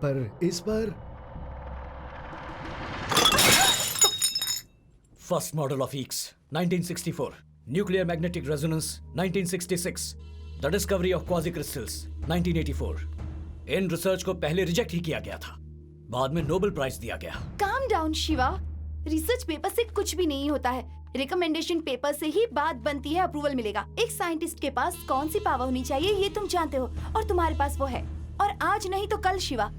Speaker 12: पर इस बार
Speaker 6: first model of quarks 1964, nuclear magnetic resonance 1966, the discovery of quasi crystals 1984। इन रिसर्च को पहले रिजेक्ट ही किया गया था, बाद में नोबेल प्राइज दिया गया।
Speaker 7: Calm down Shiva, research paper से कुछ भी नहीं होता है। रिकमेंडेशन पेपर से ही बात बनती है, अप्रूवल मिलेगा। एक साइंटिस्ट के पास कौन सी पावर होनी चाहिए ये तुम जानते हो, और तुम्हारे पास वो है। और आज नहीं तो कल शिवा,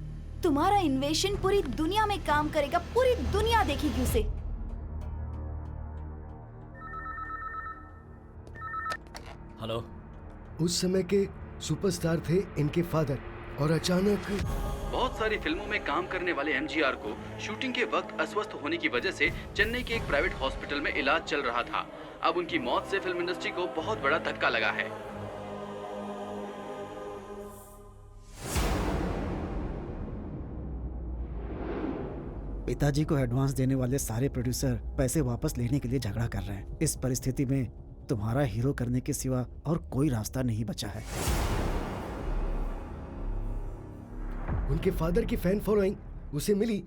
Speaker 7: तुम्हारा इन्वेशन पूरी दुनिया में काम करेगा, पूरी दुनिया देखेगी उसे।
Speaker 6: हेलो।
Speaker 12: उस समय के सुपरस्टार थे इनके फादर और अचानक
Speaker 13: बहुत सारी फिल्मों में काम करने वाले एमजीआर को शूटिंग के वक्त अस्वस्थ होने की वजह से चेन्नई के एक प्राइवेट हॉस्पिटल में इलाज चल रहा था। अब उनकी मौत से फिल्म इंडस्ट्री को बहुत बड़ा धक्का लगा है।
Speaker 14: पिताजी को एडवांस देने वाले सारे प्रोड्यूसर पैसे वापस लेने के लिए झगड़ा कर रहे हैं। इस परिस्थिति में तुम्हारा हीरो करने के सिवा और कोई रास्ता नहीं बचा है।
Speaker 12: उनके फादर की फैन फॉलोइंग उसे मिली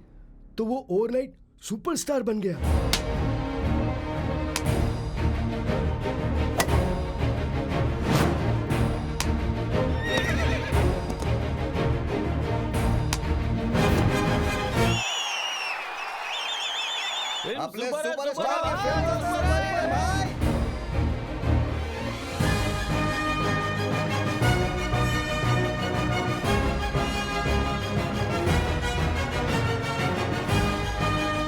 Speaker 12: तो वो ओवरनाइट सुपरस्टार बन गया।
Speaker 4: अपने सुपरस्टार की फिल्म तो सुपरस्टार भाई।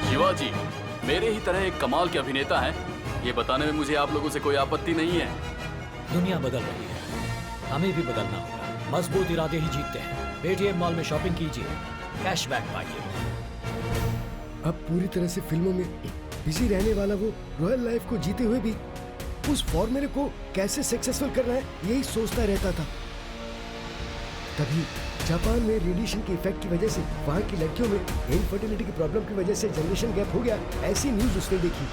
Speaker 8: शिवाजी मेरे ही तरह एक कमाल के अभिनेता हैं, ये बताने में मुझे आप लोगों से कोई आपत्ति नहीं है।
Speaker 6: दुनिया बदल रही है, हमें भी बदलना होगा। मजबूत इरादे ही जीतते हैं। पेटीएम मॉल में शॉपिंग कीजिए, कैशबैक पाइए।
Speaker 12: अब पूरी तरह से फिल्मों में बिजी रहने वाला वो रॉयल लाइफ को जीते हुए भी उस फॉर्मूले को कैसे सक्सेसफुल करना है यही सोचता रहता था। तभी जापान में रेडिएशन के इफेक्ट की वजह से वहाँ की लड़कियों में इनफर्टिलिटी की प्रॉब्लम की वजह से जनरेशन गैप हो गया, ऐसी न्यूज उसने देखी।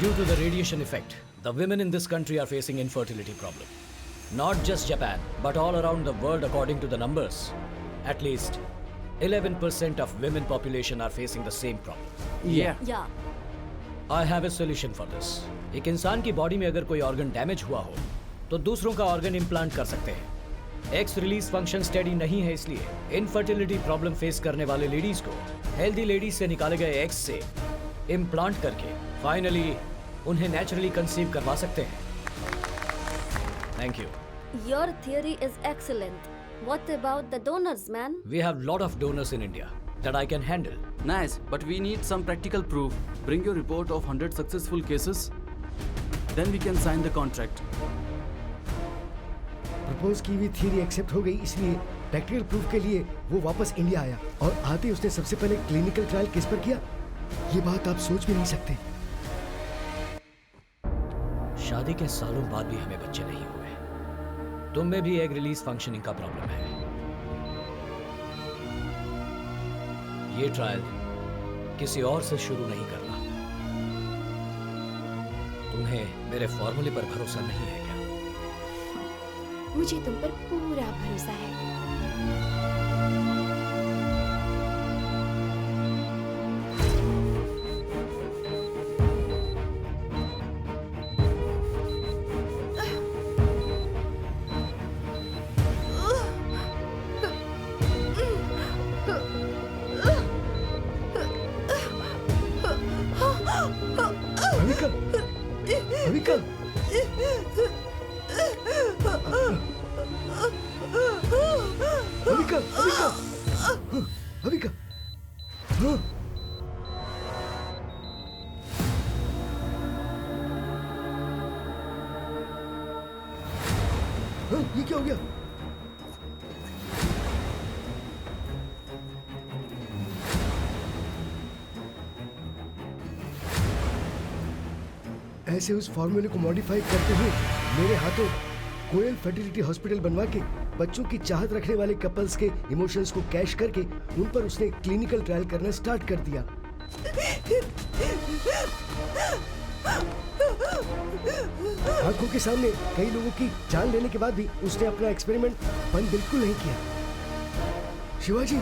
Speaker 6: Due to the radiation effect, the women in this country are facing infertility problem. Not just Japan, but all around the world according to the numbers. At least 11% of women population are facing the same problem.
Speaker 5: या
Speaker 6: I have a solution for this. एक इंसान की बॉडी में अगर कोई ऑर्गन डैमेज हुआ हो तो दूसरों का ऑर्गन इम्प्लांट कर सकते हैं। एक्स रिलीज फंक्शन स्टेडी नहीं है, इसलिए इनफर्टिलिटी प्रॉब्लम फेस करने वाले लेडीज को हेल्दी लेडीज से निकाले गए एग्स से इम्प्लांट करके फाइनली उन्हें नेचुरली कंसीव करवा सकते हैं। Thank you.
Speaker 5: Your theory is excellent. What about the donors, man?
Speaker 6: We have lot of donors in India that I can handle.
Speaker 13: Nice, but we need some practical proof. Bring your report of 100 successful cases. Then we can sign the contract.
Speaker 12: Propose की हुई थियरी एक्सेप्ट हो गई, इसलिए प्रैक्टिकल प्रूफ के लिए वो वापस इंडिया आया और आते उसने सबसे पहले क्लिनिकल ट्रायल किस पर किया, ये बात आप सोच भी नहीं सकते।
Speaker 6: शादी के सालों बाद भी हमें बच्चे नहीं हुए। तुम में भी एग रिलीज फंक्शनिंग का प्रॉब्लम है। ये ट्रायल किसी और से शुरू नहीं करना। तुम्हें मेरे फॉर्मूले पर भरोसा नहीं है क्या?
Speaker 5: मुझे तुम पर पूरा भरोसा है।
Speaker 12: अविका, अविका, अविका, अविका, हाँ। हाँ, ये क्या हो गया? ऐसे उस फॉर्मूले को मॉडिफाई करते हुए मेरे हाथों कोयल फर्टिलिटी हॉस्पिटल बनवा के बच्चों की चाहत रखने वाले कपल्स के इमोशंस को कैश करके उन पर उसने क्लिनिकल ट्रायल करना स्टार्ट कर दिया। आंखों के सामने कई लोगों की जान लेने के बाद भी उसने अपना एक्सपेरिमेंट बंद बिल्कुल नहीं किया। शिवाजी,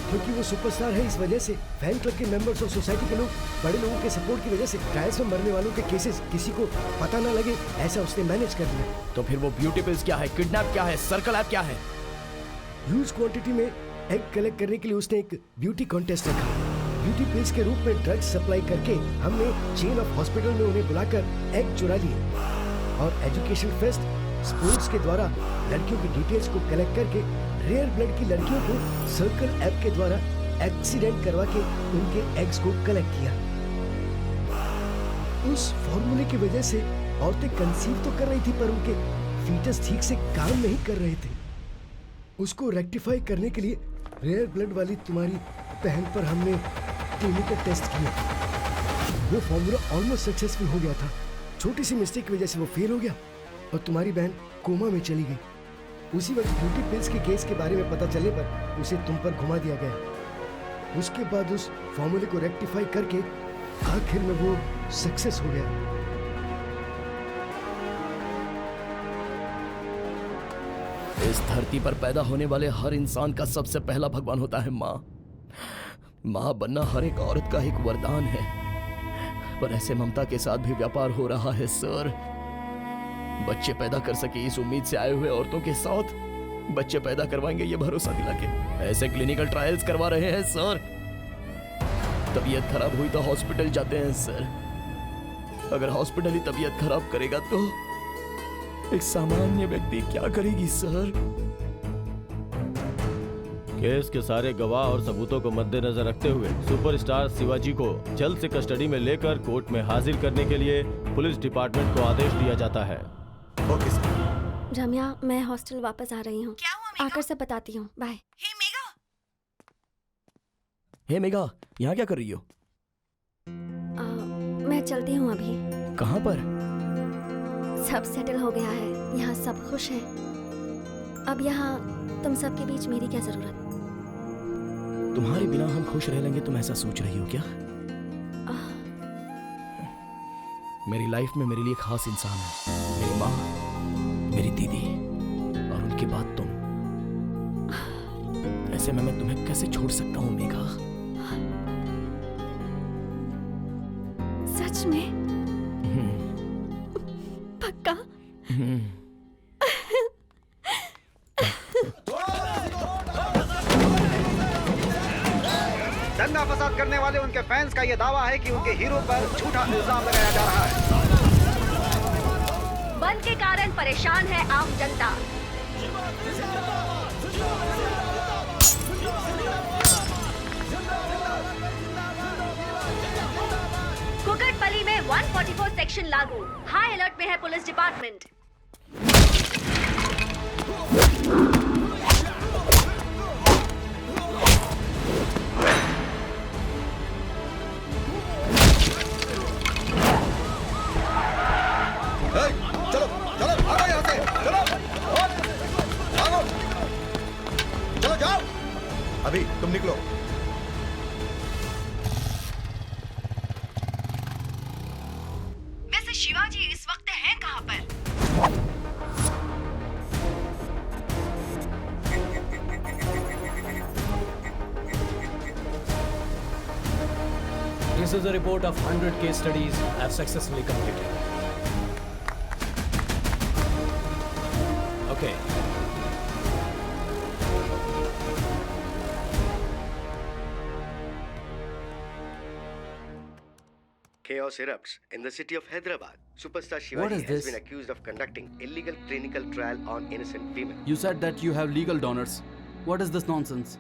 Speaker 12: क्योंकि वो सुपरस्टार है, इस वजह से फैन क्लब के मेंबर्स और सोसाइटी के लोग, बड़े लोगों के सपोर्ट की वजह से ट्रायल्स में मरने वालों के केसेस किसी को पता ना लगे, ऐसा उसने मैनेज कर दिया।
Speaker 11: तो फिर वो ब्यूटी पिल्स क्या है, किडनैप क्या है, सर्कल ऐप क्या है?
Speaker 12: ह्यूज क्वांटिटी में एग कलेक्ट करने के लिए उसने एक ब्यूटी कॉन्टेस्ट रखा। ब्यूटी पिल्स के रूप में ड्रग्स सप्लाई करके हमने चेन ऑफ हॉस्पिटल में उन्हें बुलाकर एग चुरा लिए और एजुकेशन फेस्ट स्पोर्ट्स के द्वारा लड़कियों की डिटेल्स को कलेक्ट करके रेयर ब्लड की लड़कियों को सर्कल ऐप के द्वारा एक्सीडेंट करवा के उनके एग्स को कलेक्ट किया। उस फॉर्मूले की वजह से औरतें कंसीव तो कर रही थी पर उनके फीटस ठीक से काम नहीं कर रहे थे। उसको रेक्टिफाई करने के लिए रेयर ब्लड वाली तुम्हारी बहन पर हमने क्लिनिकल टेस्ट किया। वो फॉर्मूला ऑलमोस्ट सक्सेसफुल हो गया था। छोटी सी मिस्टेक की वजह से वो फेल हो गया और तुम्हारी बहन कोमा में चली गई। उसी वक्त ब्यूटी पिल्स के केस के बारे में पता चलने पर उसे तुम पर घुमा दिया गया। उसके बाद उस फॉर्मूले को रेक्टिफाई करके आखिर में वो सक्सेस हो गया।
Speaker 11: इस धरती पर पैदा होने वाले हर इंसान का सबसे पहला भगवान होता है माँ। माँ बनना हर एक औरत का एक वरदान है, पर ऐसे ममता के साथ भी व्यापार हो रहा है सर। बच्चे पैदा कर सके इस उम्मीद से आए हुए औरतों के साथ बच्चे पैदा करवाएंगे ये भरोसा दिला के ऐसे क्लिनिकल ट्रायल्स करवा रहे हैं सर। तबीयत खराब हुई तो हॉस्पिटल जाते हैं सर। अगर हॉस्पिटल ही तबीयत खराब करेगा तो एक सामान्य व्यक्ति क्या करेगी सर?
Speaker 4: केस के सारे गवाह और सबूतों को मद्देनजर रखते हुए सुपरस्टार शिवाजी को जल्द से कस्टडी में लेकर कोर्ट में हाजिर करने के लिए पुलिस डिपार्टमेंट को आदेश दिया जाता है।
Speaker 3: Okay sir.
Speaker 5: रम्या, मैं हॉस्टल वापस आ रही हूँ।
Speaker 7: क्या हुआ मेघा?
Speaker 5: आकर सब बताती हूँ। बाय।
Speaker 7: हे मेघा।
Speaker 11: हे मेघा, यहाँ क्या कर रही हो?
Speaker 5: मैं चलती हूँ अभी।
Speaker 11: कहाँ पर?
Speaker 5: सब सेटल हो गया है, यहाँ सब खुश हैं। अब यहाँ तुम सबके बीच मेरी क्या जरूरत?
Speaker 11: तुम्हारे बिना हम खुश रह लेंगे, तुम ऐसा सोच रही हो क्या? मेरी लाइफ में मेरे लिए खास इंसान है, मेरी माँ, मेरी दीदी और उनके बाद तुम। ऐसे में मैं तुम्हें कैसे छोड़ सकता हूँ मेघा?
Speaker 5: सच में? पक्का?
Speaker 14: दंगा फसाद करने वाले उनके फैंस का यह दावा है कि उनके हीरो पर झूठा इल्जाम लगाया जा रहा है।
Speaker 5: बंद के कारण परेशान है आम जनता। कुकटपल्ली में 144 सेक्शन लागू। हाई अलर्ट में है पुलिस डिपार्टमेंट।
Speaker 10: चलो चलो भागो यहाँ से, चलो भागो, चलो जाओ।
Speaker 3: अभी तुम निकलो।
Speaker 7: वैसे शिवाजी इस वक्त हैं कहाँ पर?
Speaker 6: This is a report of 100 case studies have successfully completed. Okay.
Speaker 10: Chaos erupts in the city of Hyderabad. Superstar Shivaji
Speaker 13: is
Speaker 10: has
Speaker 13: this?
Speaker 10: been accused of conducting illegal clinical trial on innocent female.
Speaker 13: You said that you have legal donors. What is this nonsense?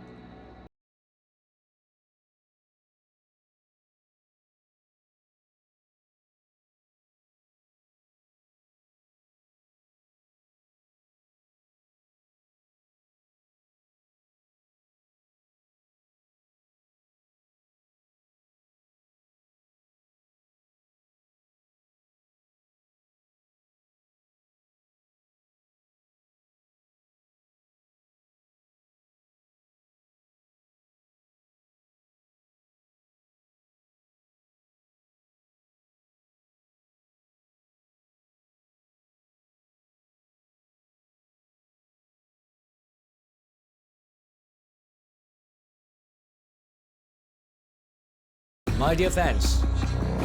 Speaker 6: My dear fans,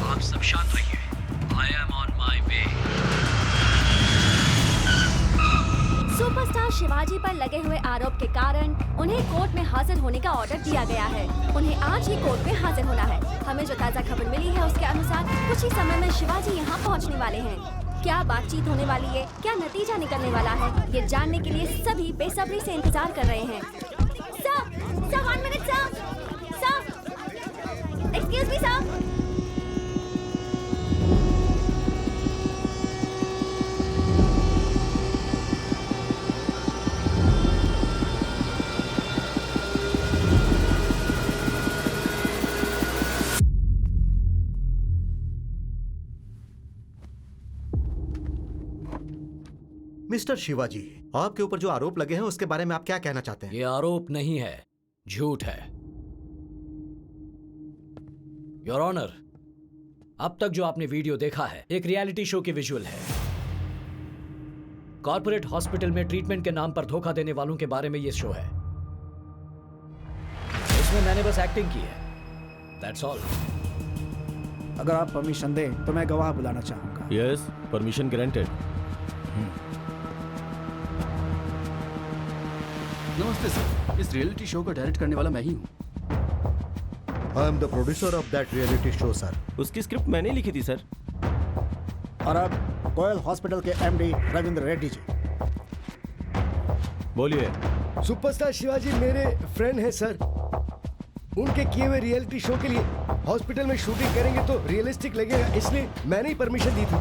Speaker 6: आप सब शांत रहिए. I am on my way.
Speaker 5: Superstar Shivaji पर लगे हुए आरोप के कारण उन्हें कोर्ट में हाजिर होने का ऑर्डर दिया गया है. उन्हें आज ही कोर्ट में हाजिर होना है. हमें जो ताज़ा खबर मिली है उसके अनुसार कुछ ही समय में शिवाजी यहाँ पहुँचने वाले हैं. क्या बातचीत होने वाली है, क्या नतीजा निकलने वाला है, ये जानने के लिए सभी बेसब्री से इंतजार कर रहे हैं. Sir, 1 minute sir. Excuse me, sir.
Speaker 3: Mister Shivaji, आपके ऊपर जो आरोप लगे हैं उसके बारे में आप क्या कहना चाहते हैं?
Speaker 6: ये आरोप नहीं है, झूठ है। योर ऑनर, अब तक जो आपने वीडियो देखा है एक रियलिटी शो की विजुअल है। कॉर्पोरेट हॉस्पिटल में ट्रीटमेंट के नाम पर धोखा देने वालों के बारे में ये शो है। इसमें मैंने बस एक्टिंग की है, दैट्स ऑल।
Speaker 14: अगर आप परमिशन दें तो मैं गवाह बुलाना चाहूंगा।
Speaker 4: Yes, permission granted.
Speaker 8: नमस्ते सर, इस रियलिटी शो को डायरेक्ट करने वाला मैं ही हूँ।
Speaker 3: I am the producer of that reality show sir.
Speaker 4: उसकी स्क्रिप्ट मैंने लिखी थी सर।
Speaker 14: और अब कोयल हॉस्पिटल के एमडी रविंद्र रेड्डी जी।
Speaker 4: बोलिए।
Speaker 12: सुपरस्टार शिवाजी मेरे फ्रेंड हैं सर। उनके किए हुए रियलिटी शो के लिए हॉस्पिटल में शूटिंग करेंगे तो रियलिस्टिक लगेगा, इसलिए मैंने ही परमिशन दी थी।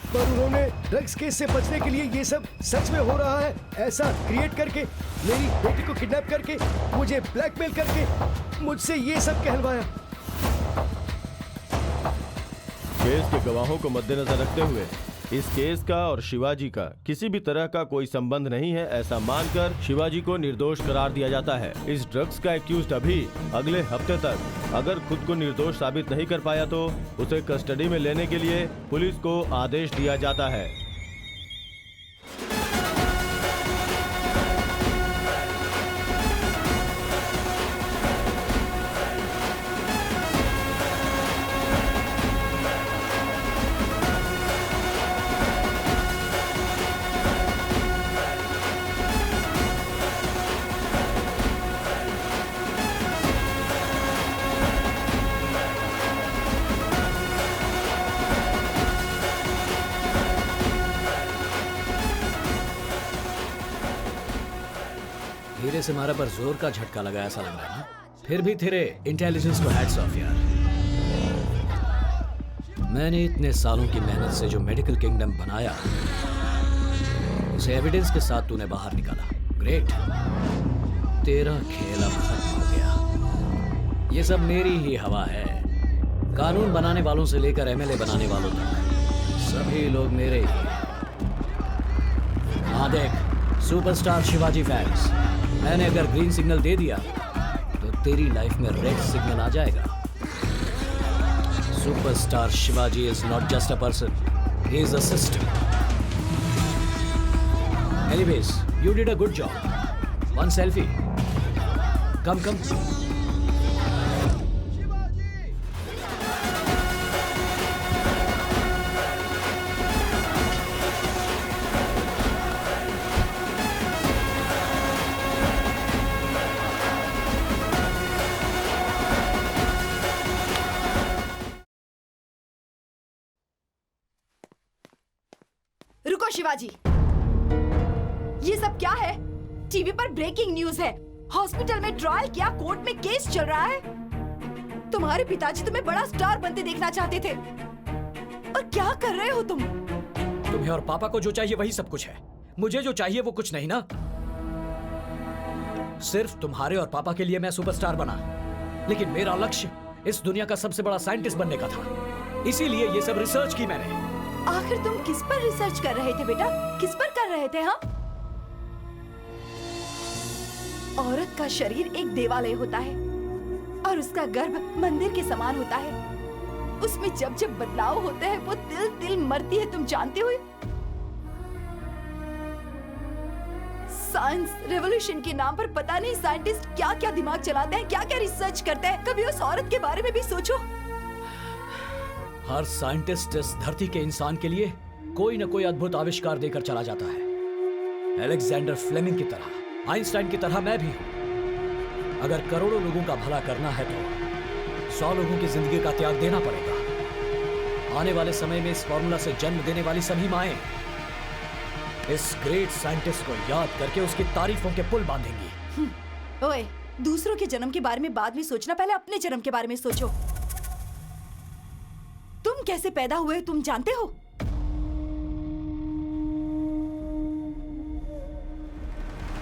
Speaker 12: पर उन्होंने ड्रग्स केस से बचने के लिए ये सब सच में हो रहा है ऐसा क्रिएट करके, मेरी बेटी को किडनैप करके, मुझे ब्लैकमेल करके मुझसे ये सब कहलवाया।
Speaker 4: केस के गवाहों को मद्देनजर रखते हुए इस केस का और शिवाजी का किसी भी तरह का कोई संबंध नहीं है ऐसा मानकर शिवाजी को निर्दोष करार दिया जाता है। इस ड्रग्स का एक्यूज्ड अभी अगले हफ्ते तक अगर खुद को निर्दोष साबित नहीं कर पाया तो उसे कस्टडी में लेने के लिए पुलिस को आदेश दिया जाता है।
Speaker 6: धीरे से मारा पर जोर का झटका लगा ऐसा लग रहा है ना। फिर भी तेरे इंटेलिजेंस को हैट्स ऑफ यार। मैंने इतने सालों की मेहनत से जो मेडिकल किंगडम बनाया उसे एविडेंस के साथ तूने बाहर निकाला। ग्रेट, तेरा खेल अब खत्म हो गया। ये सब मेरी ही हवा है। कानून बनाने वालों से लेकर एमएलए बनाने वालों तक सभी लोग मेरे ही हैं। हाँ देख सुपरस्टार शिवाजी फैंस, मैंने अगर ग्रीन सिग्नल दे दिया तो तेरी लाइफ में रेड सिग्नल आ जाएगा। Superstar Shivaji is not just a person, he is a system. Anyways, you did a good job. One selfie. Come come.
Speaker 7: रुको शिवाजी, ये सब क्या है? टीवी पर ब्रेकिंग न्यूज है। हॉस्पिटल में ट्रायल क्या, कोर्ट में केस चल रहा है। तुम्हारे पिताजी तुम्हें बड़ा स्टार बनते देखना चाहते थे, और क्या कर रहे हो तुम?
Speaker 6: तुम्हें और पापा को जो चाहिए वही सब कुछ है। मुझे जो चाहिए वो कुछ नहीं ना। सिर्फ तुम्हारे और पापा के लिए मैं सुपरस्टार बना, लेकिन मेरा लक्ष्य इस दुनिया का सबसे बड़ा साइंटिस्ट बनने का था। इसीलिए ये सब रिसर्च की मैंने।
Speaker 7: आखिर तुम किस पर रिसर्च कर रहे थे बेटा? किस पर कर रहे थे? हाँ, औरत का शरीर एक देवालय होता है और उसका गर्भ मंदिर के समान होता है। उसमें जब जब बदलाव होते हैं वो तिल तिल मरती है, तुम जानते हो। साइंस रेवोल्यूशन के नाम पर पता नहीं साइंटिस्ट क्या क्या दिमाग चलाते हैं, क्या क्या रिसर्च करते हैं। कभी उस औरत के बारे में भी सोचो।
Speaker 6: हर साइंटिस्ट इस धरती के इंसान के लिए कोई न कोई अद्भुत आविष्कार देकर चला जाता है। अलेक्जेंडर फ्लेमिंग की तरह, आइंस्टाइन की तरह मैं भी हूं। अगर करोड़ों लोगों का भला करना है तो 100 लोगों की जिंदगी का त्याग देना पड़ेगा। आने वाले समय में इस फॉर्मूला से जन्म देने वाली सभी माएं इस ग्रेट साइंटिस्ट को याद करके उसकी तारीफों के पुल बांधेंगी।
Speaker 7: ओए, दूसरों के जन्म के बारे में बाद में सोचना, पहले अपने जन्म के बारे में सोचो। तुम कैसे पैदा हुए तुम जानते हो?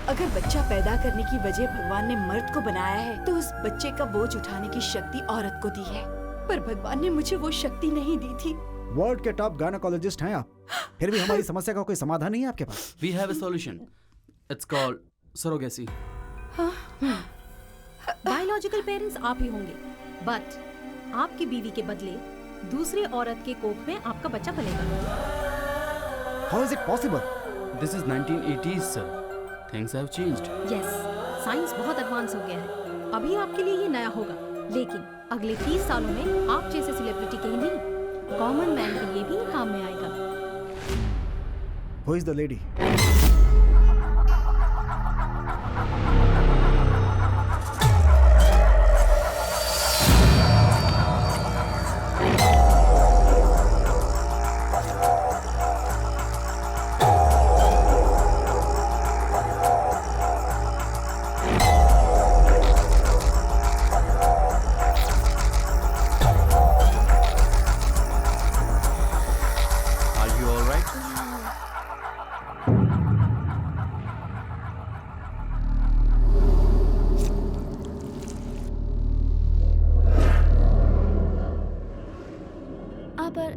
Speaker 7: अगर बच्चा पैदा करने की वजह भगवान ने मर्द को बनाया है तो उस बच्चे का बोझ उठाने की शक्ति औरत को दी है, पर भगवान ने मुझे वो शक्ति नहीं दी थी।
Speaker 14: वर्ल्ड के टॉप गायनेकोलॉजिस्ट हैं आप। फिर भी हमारी समस्या का कोई समाधान नहीं है आपके पास?
Speaker 13: We have a solution, it's called surrogacy.
Speaker 9: Biological parents आप ही होंगे, बट आपकी बीवी के बदले दूसरी औरत के कोख में आपका बच्चा पलेगा।
Speaker 14: How is it possible?
Speaker 13: This is 1980s, sir. Things have changed.
Speaker 9: Yes, science बहुत एडवांस हो गया है। अभी आपके लिए ये नया होगा, लेकिन अगले 30 सालों में आप जैसे सेलिब्रिटी के ही नहीं, कॉमन मैन के लिए भी काम में आएगा।
Speaker 14: Who is the lady?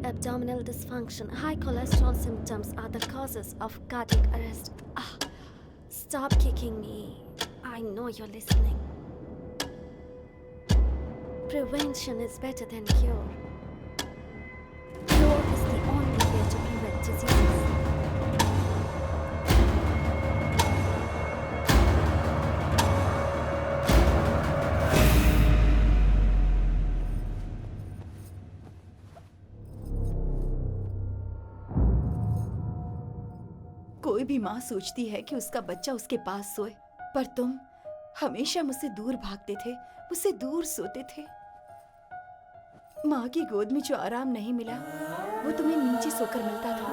Speaker 5: Abdominal dysfunction, high cholesterol symptoms are the causes of cardiac arrest. Stop kicking me. I know you're listening. Prevention is better than cure. Cure is the only way to prevent disease.
Speaker 7: कोई भी माँ सोचती है कि उसका बच्चा उसके पास सोए, पर तुम हमेशा मुझसे दूर भागते थे, मुझसे दूर सोते थे। माँ की गोद में जो आराम नहीं मिला, वो तुम्हें नीचे सोकर मिलता था।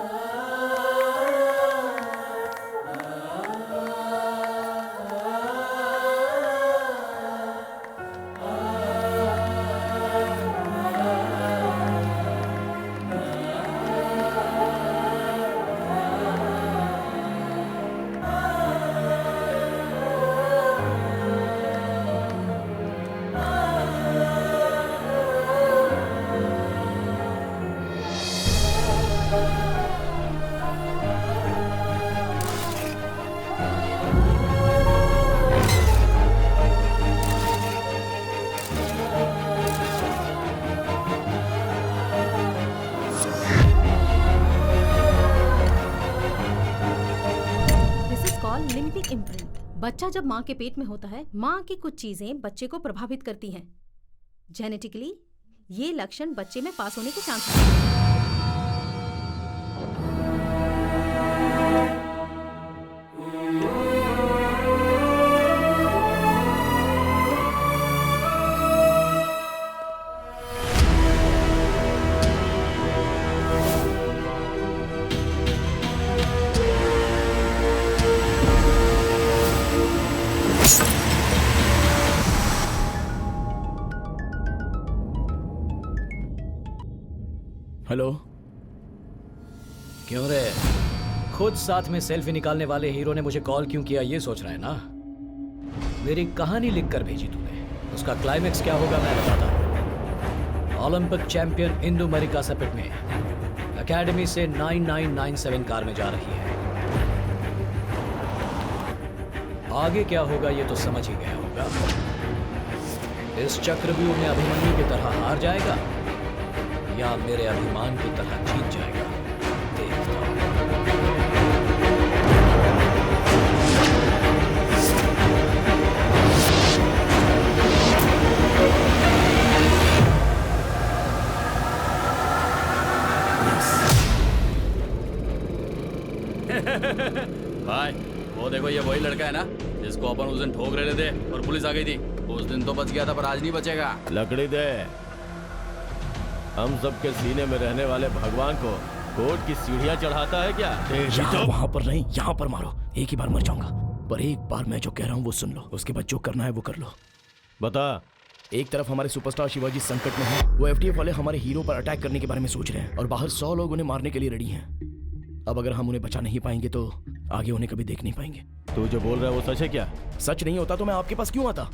Speaker 9: Limbic imprint. बच्चा जब माँ के पेट में होता है, माँ की कुछ चीजें बच्चे को प्रभावित करती हैं। जेनेटिकली ये लक्षण बच्चे में पास होने के चांस हैं।
Speaker 6: हेलो, क्यों रे? खुद साथ में सेल्फी निकालने वाले हीरो ने मुझे कॉल क्यों किया, ये सोच रहा है ना? मेरी कहानी लिख कर भेजी तूने, उसका क्लाइमेक्स क्या होगा मैं बताता हूँ। ओलंपिक चैंपियन इंदु मरिका सपिट में एकेडमी से 9997 कार में जा रही है। आगे क्या होगा ये तो समझ ही गया होगा। इस चक्रव्यूह में अभिमन्यु की तरह हार जाएगा या मेरे अभिमान की तरह जीत जाएगा, देखता हूं।
Speaker 8: भाई वो देखो, ये वही लड़का है ना जिसको अपन उस दिन ठोक रहे थे और पुलिस आ गई थी। उस दिन तो बच गया था पर आज नहीं बचेगा।
Speaker 4: लकड़ी दे। हम सबके सीने में रहने वाले भगवान को कोर्ट की सीढ़ियां चढ़ाता है क्या?
Speaker 11: यहाँ वहां पर नहीं, यहाँ पर मारो। एक ही बार मर जाऊंगा, पर एक बार मैं जो कह रहा हूँ वो सुन लो। उसके बाद जो करना है वो कर लो।
Speaker 4: बता।
Speaker 11: एक तरफ हमारे सुपरस्टार शिवाजी संकट में है, वो एफटीएफ वाले हमारे हीरो पर अटैक करने के बारे में सोच रहे हैं और बाहर 100 लोग उन्हें मारने के लिए रेडी हैं। अब अगर हम उन्हें बचा नहीं पाएंगे तो आगे उन्हें कभी देख नहीं पाएंगे।
Speaker 4: तू जो बोल रहा है वो सच है क्या?
Speaker 11: सच नहीं होता तो मैं आपके पास क्यों आता?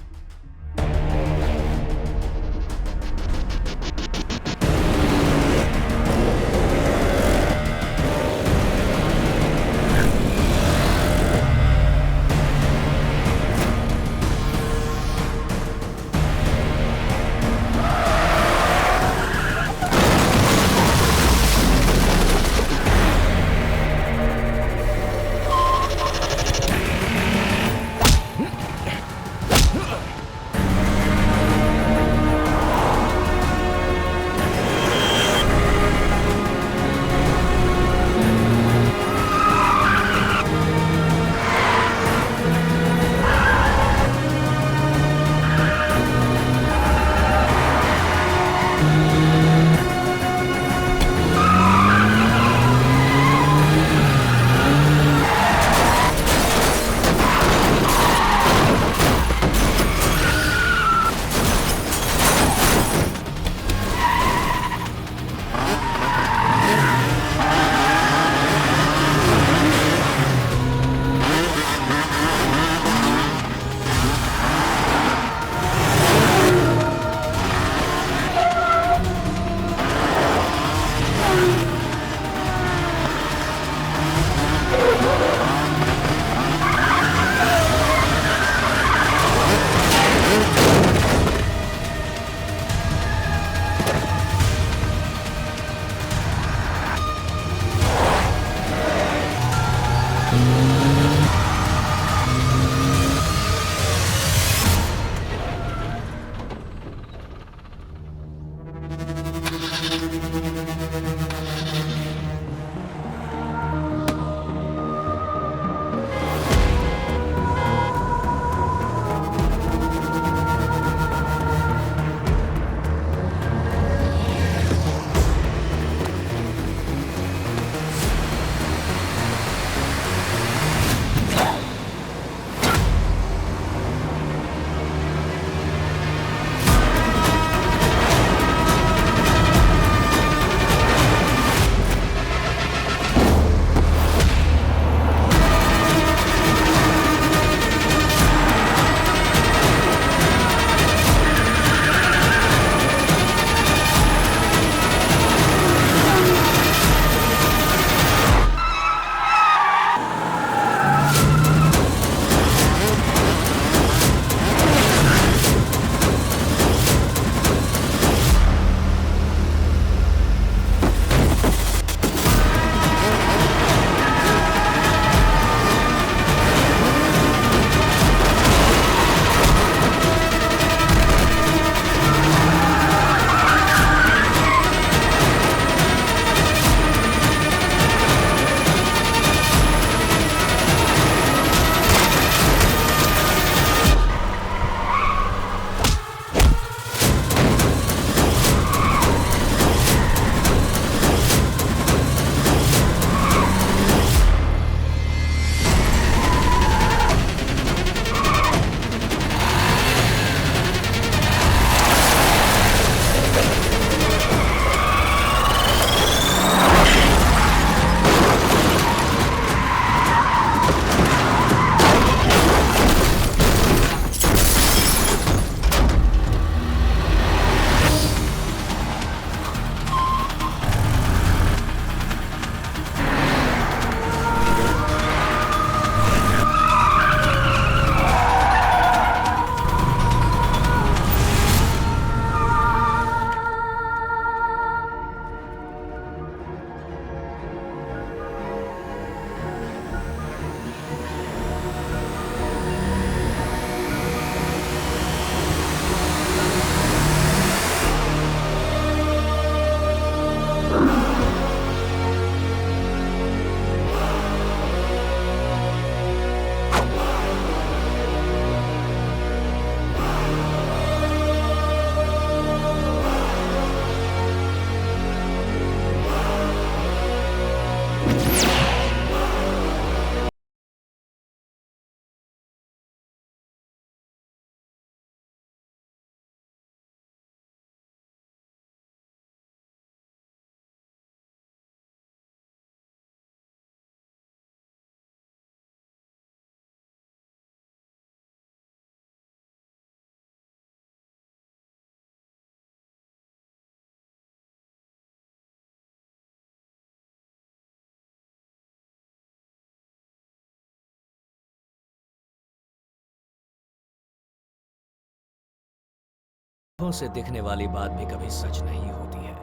Speaker 6: आंखों से दिखने वाली बात भी कभी सच नहीं होती है।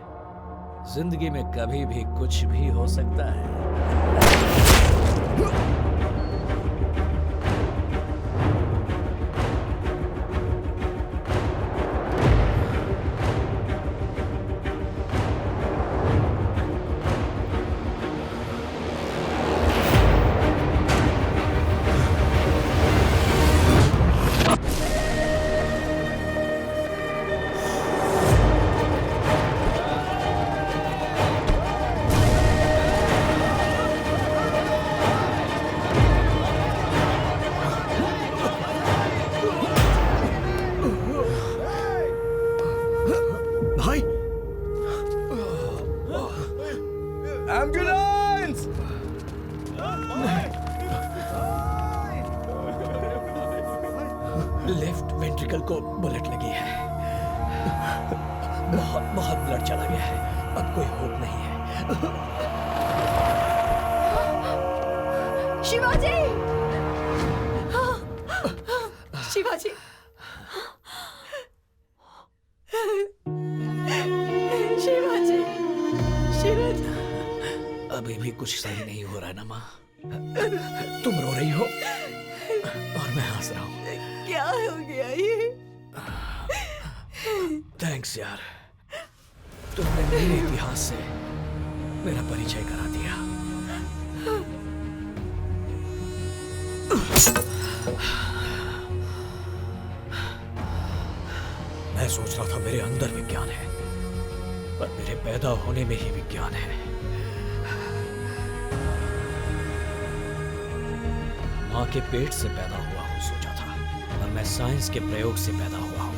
Speaker 6: जिंदगी में कभी भी कुछ भी हो सकता है।
Speaker 11: भाई
Speaker 12: एम्बुलेंस!
Speaker 6: लेफ्ट वेंट्रिकल को बुलेट लगी है। बहुत बहुत ब्लड चला गया है। अब कोई होप नहीं है।
Speaker 7: शिवाजी! शिवाजी! शिवाजी! शिवाजी!
Speaker 6: अभी भी कुछ सही नहीं हो रहा है ना माँ। तुम रो रही हो और मैं हंस रहा हूँ।
Speaker 7: क्या हो गया ये?
Speaker 6: थैंक्स यार, तुमने मेरे इतिहास से मेरा परिचय करा दिया। मैं सोच रहा था मेरे अंदर विज्ञान है, पर मेरे पैदा होने में ही विज्ञान है। माँ के पेट से पैदा हुआ हूं सोचा था, पर मैं साइंस के प्रयोग से पैदा हुआ हूं।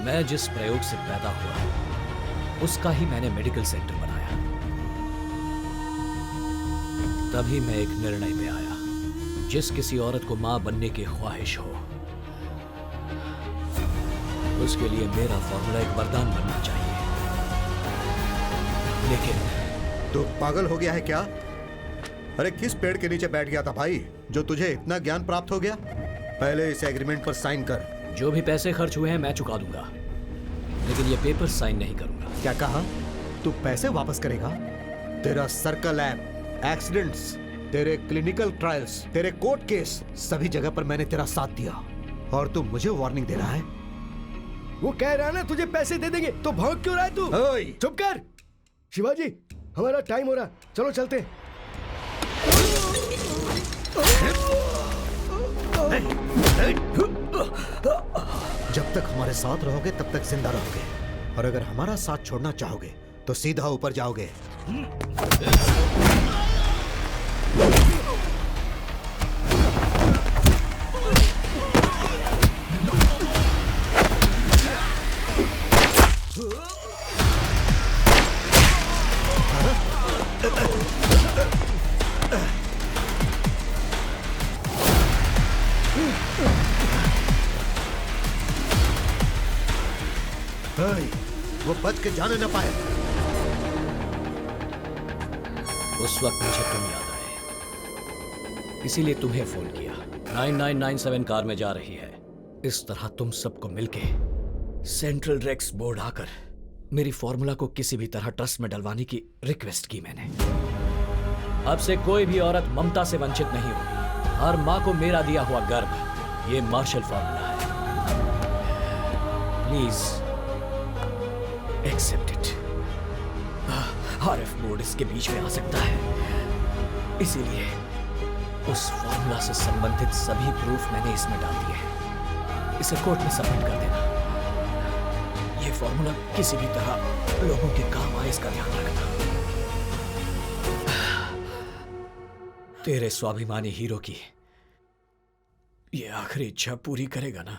Speaker 6: मैं जिस प्रयोग से पैदा हुआ उसका ही मैंने मेडिकल सेंटर बनाया। तभी मैं एक निर्णय पे आया, जिस किसी औरत को मां बनने की ख्वाहिश हो उसके लिए मेरा फॉर्मूला एक वरदान बनना चाहिए। लेकिन
Speaker 3: तू पागल हो गया है क्या? अरे किस पेड़ के नीचे बैठ गया था भाई, जो तुझे इतना ज्ञान प्राप्त हो गया? पहले इस एग्रीमेंट पर साइन कर।
Speaker 6: जो भी पैसे खर्च हुए हैं मैं चुका दूंगा, लेकिन ये पेपर साइन नहीं करूंगा।
Speaker 3: क्या कहा? तू पैसे वापस करेगा? तेरा सर्कल लैब, एक्सीडेंट्स, तेरे क्लिनिकल ट्रायल्स, तेरे कोर्ट केस, सभी जगह पर मैंने तेरा साथ दिया और तू मुझे वार्निंग दे रहा है?
Speaker 12: वो कह रहा है ना तुझे पैसे दे देंगे, तो भौंक क्यों रहा है तू? चुप कर। शिवाजी, हमारा टाइम हो रहा, चलो चलते हैं।
Speaker 3: जब तक हमारे साथ रहोगे तब तक जिंदा रहोगे, और अगर हमारा साथ छोड़ना चाहोगे तो सीधा ऊपर जाओगे। वो बच के जाने न पाए।
Speaker 6: उस वक्त मुझे तुम याद आए, इसीलिए तुम्हें फोन किया। 9997 कार में जा रही है। इस तरह तुम सबको मिलके सेंट्रल ड्रग्स बोर्ड आकर मेरी फॉर्मूला को किसी भी तरह ट्रस्ट में डलवाने की रिक्वेस्ट की मैंने। अब से कोई भी औरत ममता से वंचित नहीं होगी। हर मां को मेरा दिया हुआ गर्भ ये मार्शल फॉर्मूला है। Please accept it. RF board इसके बीच में आ सकता है, इसीलिए उस फॉर्मूला से संबंधित सभी प्रूफ मैंने इसमें डाल दिए हैं। इसे कोर्ट में सबमिट कर देना। ये फॉर्मूला किसी भी तरह लोगों के काम आए इसका ध्यान रखना। तेरे स्वाभिमानी हीरो की ये आखिरी इच्छा पूरी करेगा ना?